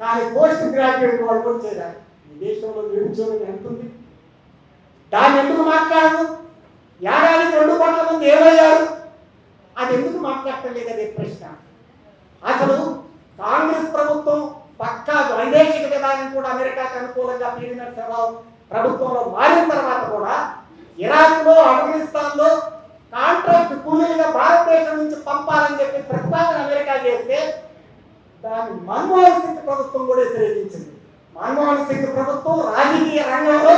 కానీ పోస్ట్ గ్రాడ్యుయేట్ వాళ్ళు కూడా చేయాలి. ఈ దేశంలో నిరుద్యోగం ఎంత ఉంది? దాన్ని ఎందుకు మాట్లాడదు? ఏడాదికి 2 కోట్ల మంది ఏమయ్యారు? అది ఎందుకు మాట్లాడలేదు అనే ప్రశ్న. అసలు కాంగ్రెస్ ప్రభుత్వం పక్కా వైదేశిక విధానం కూడా అమెరికాకు అనుకూలంగా ప్రభుత్వంలో మారిన తర్వాత కూడా ఇరాక్ లో, ఆఫ్ఘనిస్తాన్ లో కాంట్రాక్ట్ కూలీలుగా భారతదేశం నుంచి పంపాలని చెప్పి ప్రతిపాదన అమెరికా చేస్తే దాన్ని మన్మోహన్ సింగ్ ప్రభుత్వం కూడా వ్యతిరేకించింది. మన్మోహన్ సింగ్ ప్రభుత్వం రాజకీయ రంగంలో,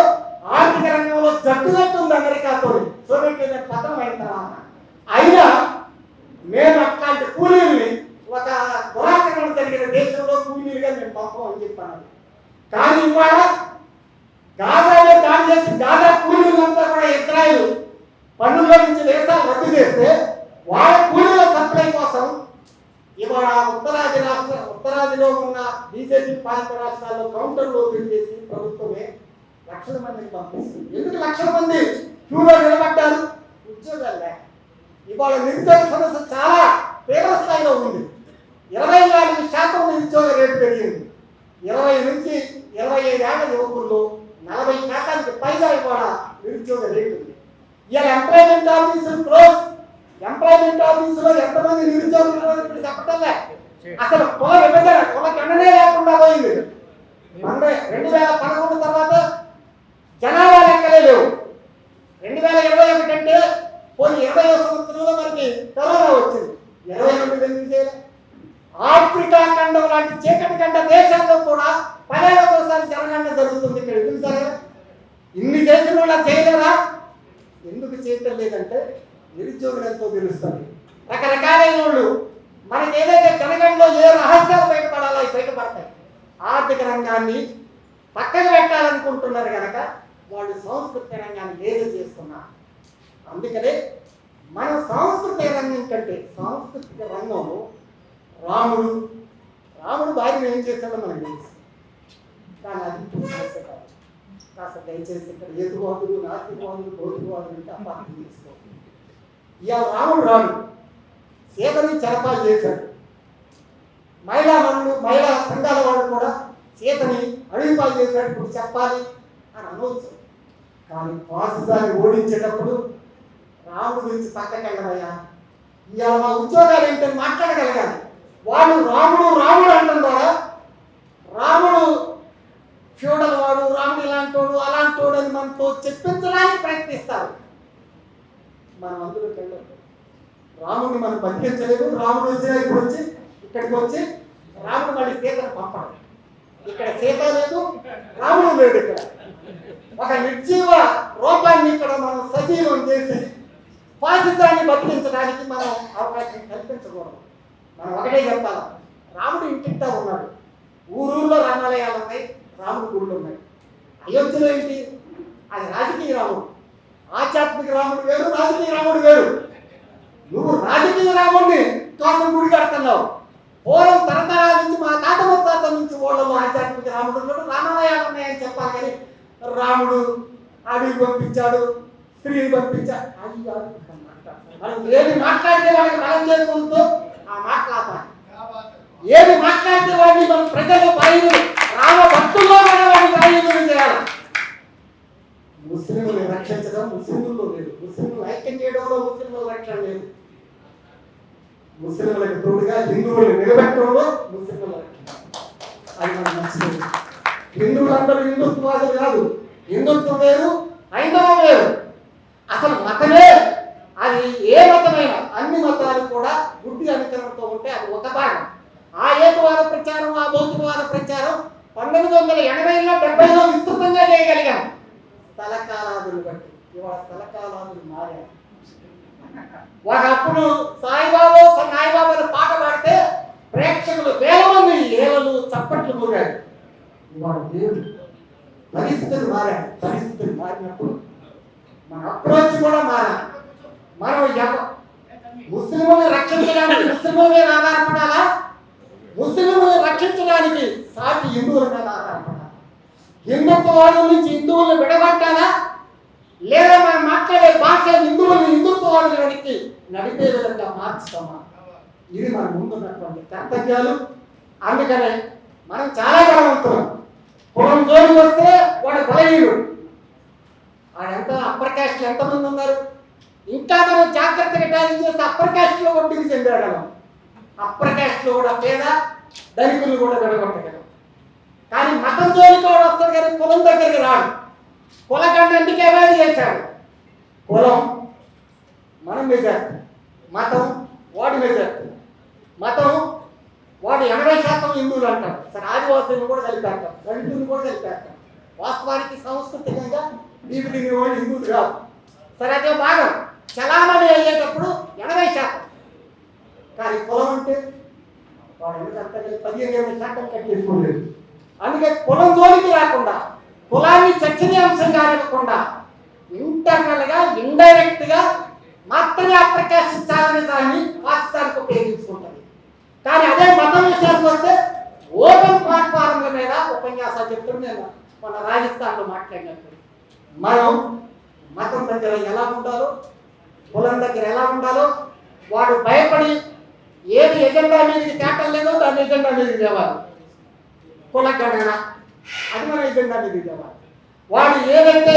ఆర్థిక రంగంలో జట్టుగట్టుంది అమెరికాతో. సోవియట్ యూనియన్ పతనం అయిన తర్వాత అయినా మేము అట్లాంటి కూలీల్ని ఒక దురాక్రమణ జరిగిన దేశంలో కూలీలుగా మేము పంపమని చెప్పాను. కానీ ఇవాళ గాజాలో దాడి చేసి గాజా కూలీలంతా కూడా ఇజ్రాయెల్ పన్నుల్లో నుంచి దేశాలు రద్దు చేస్తే వాళ్ళ కూలీల సప్లై కోసం ఇవాళ ఉత్తరాదిలో ఉన్న బీజేపీ పాలిత రాష్ట్రాల్లో కౌంటర్లు ఓపెన్ చేసి ప్రభుత్వమే లక్షల మందిని పంపిస్తుంది. ఎందుకు లక్షల మంది క్యూలో నిలబడ్డారు? ఉద్యోగాలు లేక. ఇవాళ నిరుద్యోగ సమస్య చాలా తీవ్ర స్థాయిలో ఉంది. 24% నిరుద్యోగ రేటు పెరిగింది. 20 నుంచి 25 ఏళ్ల యువకుల్లో 40% పైగా ఇవాళ నిరుద్యోగ రేటు ఉంది. ఇలా ఎంప్లాయ్మెంట్ ఆఫీసులు క్లోజ్. ఎంప్లాయ్మెంట్ ఆఫీసులో ఎంతమంది నిరుద్యోగులు చెప్పటంలే. అసలు కుల విభజన, కుల గణనే లేకుండా పోయింది. 2011 తర్వాత జనాభా లెక్కలే లేవు. 2021 అంటే పోనీ 20వ సంవత్సరంలో మనకి కరోనా వచ్చింది. 22 ఎందుకు చేయాలి? ఆఫ్రికా ఖండం లాంటి చీకటి గంట దేశాల్లో కూడా 10 ఏళ్లకోసారి జనగణన జరుగుతుంది. ఇక్కడ ఎందుకు జరగదు? ఇన్ని చేసిన వాళ్ళ చేయలేరా? ఎందుకు చేయటం లేదంటే నిరుద్యోగులు ఎంతో తెలుస్తుంది. రకరకాలైన వాళ్ళు మనకి ఏదైతే జనగణలో ఏ రహస్యాలు బయటపడాలో అవి బయటపడతాయి. ఆర్థిక రంగాన్ని పక్కకు పెట్టాలనుకుంటున్నారు కనుక వాళ్ళు సంస్కృతి రంగాన్ని లేజీ చేస్తున్నారు. అందుకనే మన సాంస్కృతిక రంగం కంటే సాంస్కృతిక రంగంలో రాముడు భార్యను ఏం చేశాడో మనకు తెలుసు. కానీ అది సమస్య కాదు. కాస్త దయచేసి ఇక్కడ ఏతువాదులు, నాస్తికవాదులు, భౌతికవాదులు అంటే అపార్థం తీసుకోవాలి. ఇవాళ రాముడు రాడు, సీతని చెరపాలు చేశాడు. మహిళా సంఘాల వాళ్ళు కూడా సీతని అడవిపాలు చేశాడు, ఇప్పుడు చెప్పాలి అని అనవచ్చు. కానీ ఫాసిజాన్ని ఓడించేటప్పుడు రాముడు గురించి పక్కకి వెళ్ళవయ్యా, ఇవాళ మా ఉద్యోగాలు ఏంటని మాట్లాడగలగాలి. వాళ్ళు రాముడు అంటున్నారా, రాముడు ఫ్యూడల్ వాడు, రాముడు ఇలాంటి వాడు అలాంటి వాడు అని మనతో చెప్పించడానికి ప్రయత్నిస్తారు. మనం అందులోకి వెళ్ళాం. రాముడిని మనం బతికించలేదు. రాముడు వచ్చినా ఇప్పుడు వచ్చి ఇక్కడికి వచ్చి రాముడు మళ్ళీ సీతను పంపడం. ఇక్కడ సీత లేదు, రాముడు లేడు. ఇక్కడ ఒక నిర్జీవ రూపాన్ని ఇక్కడ మనం సజీవం చేసి ఫాసిజాన్ని బతికించడానికి మనం అవకాశం కల్పించకూడదు. మనం ఒకటే చెప్తాం, రాముడు ఇంటింటా ఉన్నాడు. ఊరూరులో రామాలయాలు ఉన్నాయి, రాముడు గుళ్ళు ఉన్నాయి. అయోధ్యలో ఏంటి? అది రాజకీయ రాముడు. ఆధ్యాత్మిక రాముడు వేరు, రాజకీయ రాముడు వేరు. నువ్వు రాజకీయ రాముడిని కోసం గుడి కడుతున్నావు. పూర్వం తరతరాల నుంచి మా తాత ముత్తాతల నుంచి ఓళ్ళలో ఆధ్యాత్మిక రాముడు ఉన్నాడు, రామాలయాలు ఉన్నాయని చెప్పాలి. కానీ రాముడు అడవి పంపించాడు, స్త్రీని పంపించాడు, అది కాదు. మనం ఏది మాట్లాడితే వాళ్ళకి బలం చేసుకుంటూ ఆ మాట్లాడాలి. ఏది మాట్లాడితే వాడిని మనం ప్రజలు బయలు రామ భక్తుల్లో వాడిని బయలు చేయాలి. ముస్లింలు రక్షించడం ముస్లింల్లో లేదు, ముస్లింలు ఐక్యం చేయడంలో ముస్లింల రక్షణ లేదు. ముస్లింలకు తోడుగా హిందువులు నిలబెట్టడంలో ముస్లింల రక్షణ, అది మనం నచ్చలేదు. హిందువులందరూ హిందుత్వవాదులు కాదు. హిందుత్వం వేరు, హైందవం వేరు. అసలు మతమే అది ఏ మతమైనా అన్ని మతాలు కూడా గుడ్డి అనుకరణతో ఉంటే అది ఒక భాగం. ఆ ఏకవాద ప్రచారం, ఆ భౌతికవాద ప్రచారం 1980లో 70లో విస్తృతంగా చేయగలిగాం. స్థలకాలాదులు బట్టి ఇవాళ స్థలకాలాదులు మారారు. ఒకప్పుడు సాయిబాబా నాయబాబా పాట పాడితే ప్రేక్షకులు వేల మంది ఏలలు చప్పట్లు మూరారు. ఇవాళ దేవుడు పరిస్థితులు మారాడు. పరిస్థితులు మారినప్పుడు మన అప్రోచ్ కూడా మారాలి. మనం ముస్లింలను రక్షించడానికి ముస్లింల మీద ఆధారపడాలా, ముస్లింలను రక్షించడానికి సాటి హిందువుల మీద ఆధారపడాలి. హిందుత్వవాదుల నుంచి హిందువులను విడగొట్టాలా, లేదా మనం మాట్లాడే భాష హిందువులను హిందుత్వవాదులకి నడిపే విధంగా మార్చుతామా? ఇది మన ముందున్నటువంటి కర్తవ్యాలు. అందుకనే మనం చాలా బలవంతులం. కులం జోలికి వస్తే వాడు బలహీనుడు. వాడంతా అప్పర్ క్యాస్ట్ ఎంతమంది ఉన్నారు? ఇంకా మనం జాగ్రత్తగా టాలింగ్ చేస్తే అప్పర్ క్యాస్ట్ లో ఒడ్డుకి చెందగలం. అప్పర్ క్యాస్ట్ లో కూడా పేద ధనికులు కూడా విడగొట్టగలం. కానీ మతం జోలికి కూడా వస్తారు కానీ కులం దగ్గరికి రాడు. కులకండ అందుకే అవాయిడ్ చేశాడు. కులం మనం మెజార్టీ, మతం వాడి మెజార్టీ. మతం వాడు 80% హిందువులు అంటారు. సరే ఆదివాసులను కూడా కలిపేస్తాం, దళితులను కూడా కలిపేస్తాం. వాస్తవానికి సాంస్కృతికంగా దీనికి వాళ్ళు హిందువులు కాదు. సరే అదే భాగం చలామణి అయ్యేటప్పుడు 80%. కానీ కులం అంటే వాడు ఎందుకంటే 15-20% కట్టేసుకోలేదు. అందుకే కులం జోలికి రాకుండా, కులాన్ని చర్చనీయాంశంగా అనకుండా ఇంటర్నల్ గా ఇండైరెక్ట్ గా మాత్రమే అప్రకాశించాలనే దాన్ని వాస్తవానికి ఉపయోగించుకుంటుంది. కానీ అదే మతం విషయానికి వస్తే ఓపెన్ ప్లాట్ఫారంల మీద ఉపన్యాసాలు చెప్తుంది. నేను మన రాజస్థాన్లో మాట్లాడినప్పుడు మనం మతం దగ్గర ఎలా ఉండాలో, కులం దగ్గర ఎలా ఉండాలో, వాడు భయపడి ఏది ఎజెండా మీదకి తేటం లేదో దాని ఎజెండా మీదకి తేవాలి. కులగణన అది మన ఎజెండా మీదకి తేవాలి. వాడు ఏదైతే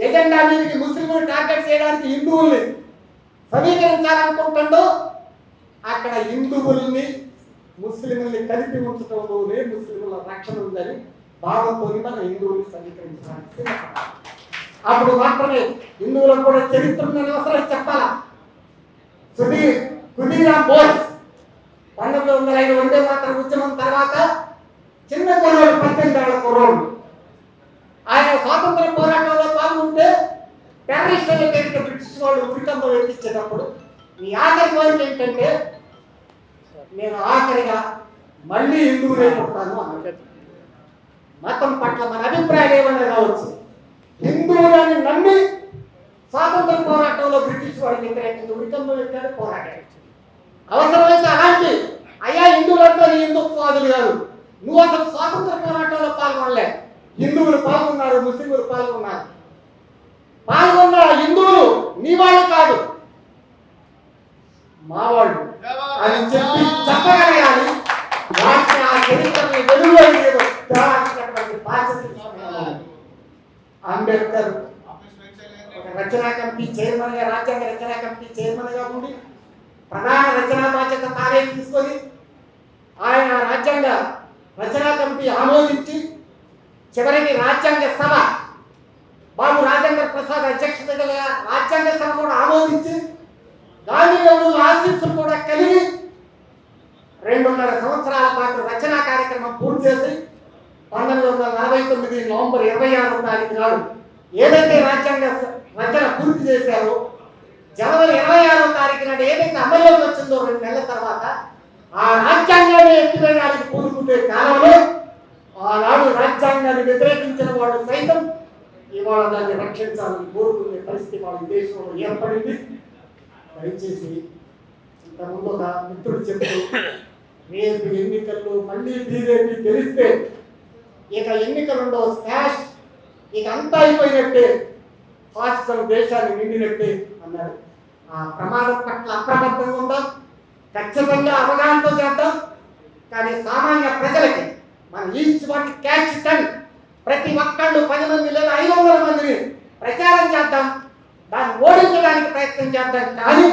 ఎజెండా మీదకి ముస్లింలను టార్గెట్ చేయడానికి హిందువుల్ని సమీకరించాలనుకుంటుండో అక్కడ హిందువుల్ని ముస్లింల్ని కలిపి ఉంచడంలోనే ముస్లింల రక్షణ ఉందని భావంతో మనం హిందువుల్ని సమీకరించడానికి అప్పుడు మాత్రమే హిందువులకు కూడా చరిత్ర ఉందని అవసరం చెప్పాలా. ఖుదీరామ్ బోస్ 1905 వందే మాతరం ఉద్యమం తర్వాత చిన్న కుర్రోడు, 18 ఏళ్ల కుర్రోడు, ఆయన స్వాతంత్ర పోరాటంలో పాల్గొంటే టెర్రరిస్టుల పేరుతో నేను ఆఖరిగా మళ్ళీ హిందువులే పుడతాను అన్నాడు. మతం పట్ల మన అభిప్రాయం ఏమన్నా కావచ్చు, హిందువులని నమ్మి స్వాతంత్ర పోరాటంలో బ్రిటిష్ వాడికి వ్యతిరేకంగా ఉరికంలో పెట్టాడు, పోరాటాడు. అవసరమైతే అలాంటి అయ్యా హిందువులంతా నీ హిందుత్వాదులు కాదు, నువ్వు అసలు స్వాతంత్ర పోరాటంలో పాల్గొనలే. హిందువులు పాల్గొన్నారు, ముస్లింలు పాల్గొన్నారు. పాల్గొన్న హిందువులు నీ వాళ్ళు కాదు, మా వాళ్ళు అని చెప్పి చెప్పగలగాలి. వాటిని ఆ చరిత్రని వెలువడిన బాధ్యత అంబేద్కర్ ఒక రచనా కమిటీ చైర్మన్ గా, రాజ్యాంగ రచనా కమిటీ చైర్మన్ గా ఉండి ప్రధాన రచనా బాధ్యత తానే తీసుకొని ఆయన రాజ్యాంగ రచనా కమిటీ ఆమోదించి చివరికి రాజ్యాంగ సభ బాబు రాజేంద్ర ప్రసాద్ అధ్యక్షత గల రాజ్యాంగ సభ కూడా ఆమోదించి గాంధీ ఆశీస్సులు కూడా కలిగి 2.5 సంవత్సరాల పాటు రచనా కార్యక్రమం పూర్తి చేసి 1949 నవంబర్ 26వ తారీఖు నాడు ఏదైతే రాజ్యాంగ రచన పూర్తి చేశారో జనవరి 26వ తారీఖు నాడు ఏదైతే అమల్లోకి వచ్చిందో 2 నెలల తర్వాత ఆ రాజ్యాంగాన్ని ఎత్తివేయడానికి పూనుకుంటే కాలంలో ఆనాడు రాజ్యాంగాన్ని వ్యతిరేకించిన వాళ్ళు సైతం ఇవాళ దాన్ని రక్షించాలని కోరుకునే పరిస్థితి వాళ్ళ దేశంలో ఏర్పడింది. దయచేసి ఇంతకుముందు ఒక మిత్రుడు చెప్తూ రేపు ఎన్నికల్లో మళ్ళీ బీజేపీ గెలిస్తే ఇక ఎన్నికలుండో స్మాష్, ఇక అంతా అయిపోయినట్టే, పాకిస్తాన్ దేశాన్ని నిండినట్టే అన్నాడు. ఆ ప్రమాదం పట్ల అప్రమత్తంగా ఉందాం, ఖచ్చితంగా అవగాహనతో చేద్దాం. కానీ సామాన్య ప్రజలకి మన ఈచ్ వన్ క్యాచ్ 10, ప్రతి ఒక్కళ్ళు 10 మంది లేదా 500 మందిని ప్రచారం చేద్దాం, దాన్ని ఓడించడానికి ప్రయత్నం చేద్దాం. కానీ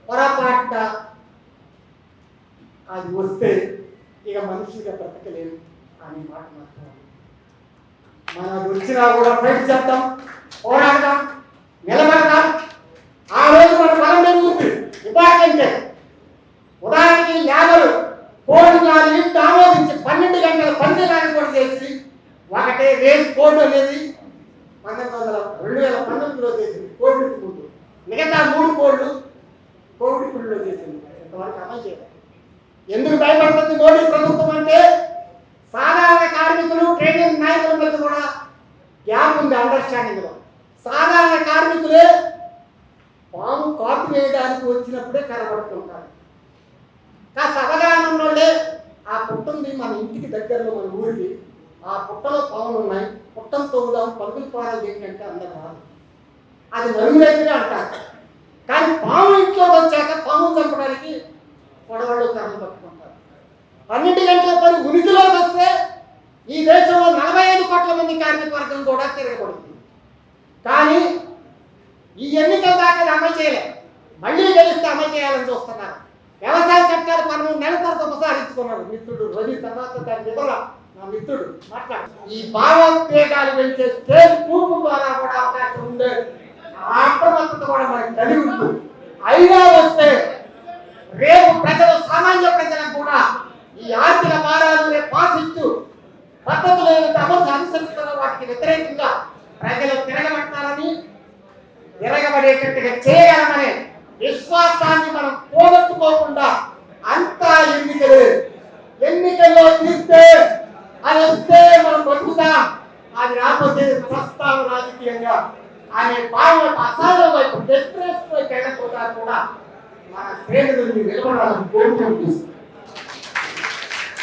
పొరపాటున అది వస్తే ఇక మనుషులుగా బ్రతకలేదు అని మాట మాత్రం మనది వచ్చినా కూడా ఫైట్ చేద్దాం, పోరాడదాం, నిలబడదాం. ఆ రోజు మన బలం పెరుగుతుంది. ఇంపార్టెంట్ ఉదాహరణకి లేబరు కోడ్ 4 ఆమోదించి 12 గంటల పనిచేయడానికి కూడా చేసి ఒకటే రేస్ కోడ్ అనేది 2019లో చేసింది కోవిడ్ ముందు. మిగతా 3 కోడ్లు కోవిడ్ ఇప్పుడులో చేసింది. ఇంతవరకు అమలు చేయాలి. ఎందుకు భయపడుతుంది మోడీ ప్రభుత్వం అంటే సాధారణ కార్మికులు ట్రేడింగ్ నాయకుల మధ్య కూడా గ్యాప్ ఉంది అండర్స్టాండింగ్ లో. సాధారణ కార్మికులే పాము కాపు వేయడానికి వచ్చినప్పుడే కనబడుతుంటారు. కాస్త అవగాహన ఉన్నోళ్ళే ఆ పుట్టుంది మన ఇంటికి దగ్గరలో మన ఊరికి, ఆ పుట్టలో పాములు ఉన్నాయి, పుట్టం తోగుదాం పరుగులు పారాలు ఏంటంటే అందరూ రాదు, అది నలుగురైతే అంటారు. కానీ పాము ఇంట్లోకి వచ్చాక పాము చంపడానికి పొడవాళ్ళు కర్రలు పట్టుకుంటారు. 12 గంటల పని ఉనికిలోకి వస్తే ఈ దేశంలో 45 కోట్ల మంది కార్మిక వర్గం కూడా తిరగబడుతుంది. కానీ ఈ ఎన్నికల దాకా అమలు చేయలేదు, మళ్ళీ గెలిస్తే అమలు చేయాలని చూస్తున్నారు. వ్యవసాయ చట్టాలు 13 నెలల తర్వాత ఉపసంహరించుకున్నారు. మిత్రుడు రవి తర్వాత దాని వివరణ నా మిత్రుడు మాట్లాడు. ఈ భావోద్వేగాలు పెంచే స్టేజ్ పూర్పు ద్వారా కూడా అవకాశం ఉంది. ఆ అప్రమత్తత కూడా మనకి కలిగి ఉంటుంది. అయినా వస్తే రేపు ప్రజలు సామాన్య ప్రజలకు కూడా ఈ ఆర్థిక భారాలు రేపు పాసిస్తూ పద్ధతులు అనుసరిస్తున్న వాటికి వ్యతిరేకంగా ప్రజలు తిరగబట్టాలని, తిరగబడేటట్టుగా చేయగలమనే విశ్వాసాన్ని మనం పోగొట్టుకోకుండా అంతా ఎన్నికల్లో తీస్తే అది వస్తే మనం బతుకుతాం, అది రాకపోతే ప్రస్తావ రాజకీయంగా అనే భావన అసలు వైపు డెస్పరేషన్ వైపు వెళ్ళకపోతా కూడా మన శ్రేణులు నిలబడాలని కోరుకుంటుంది.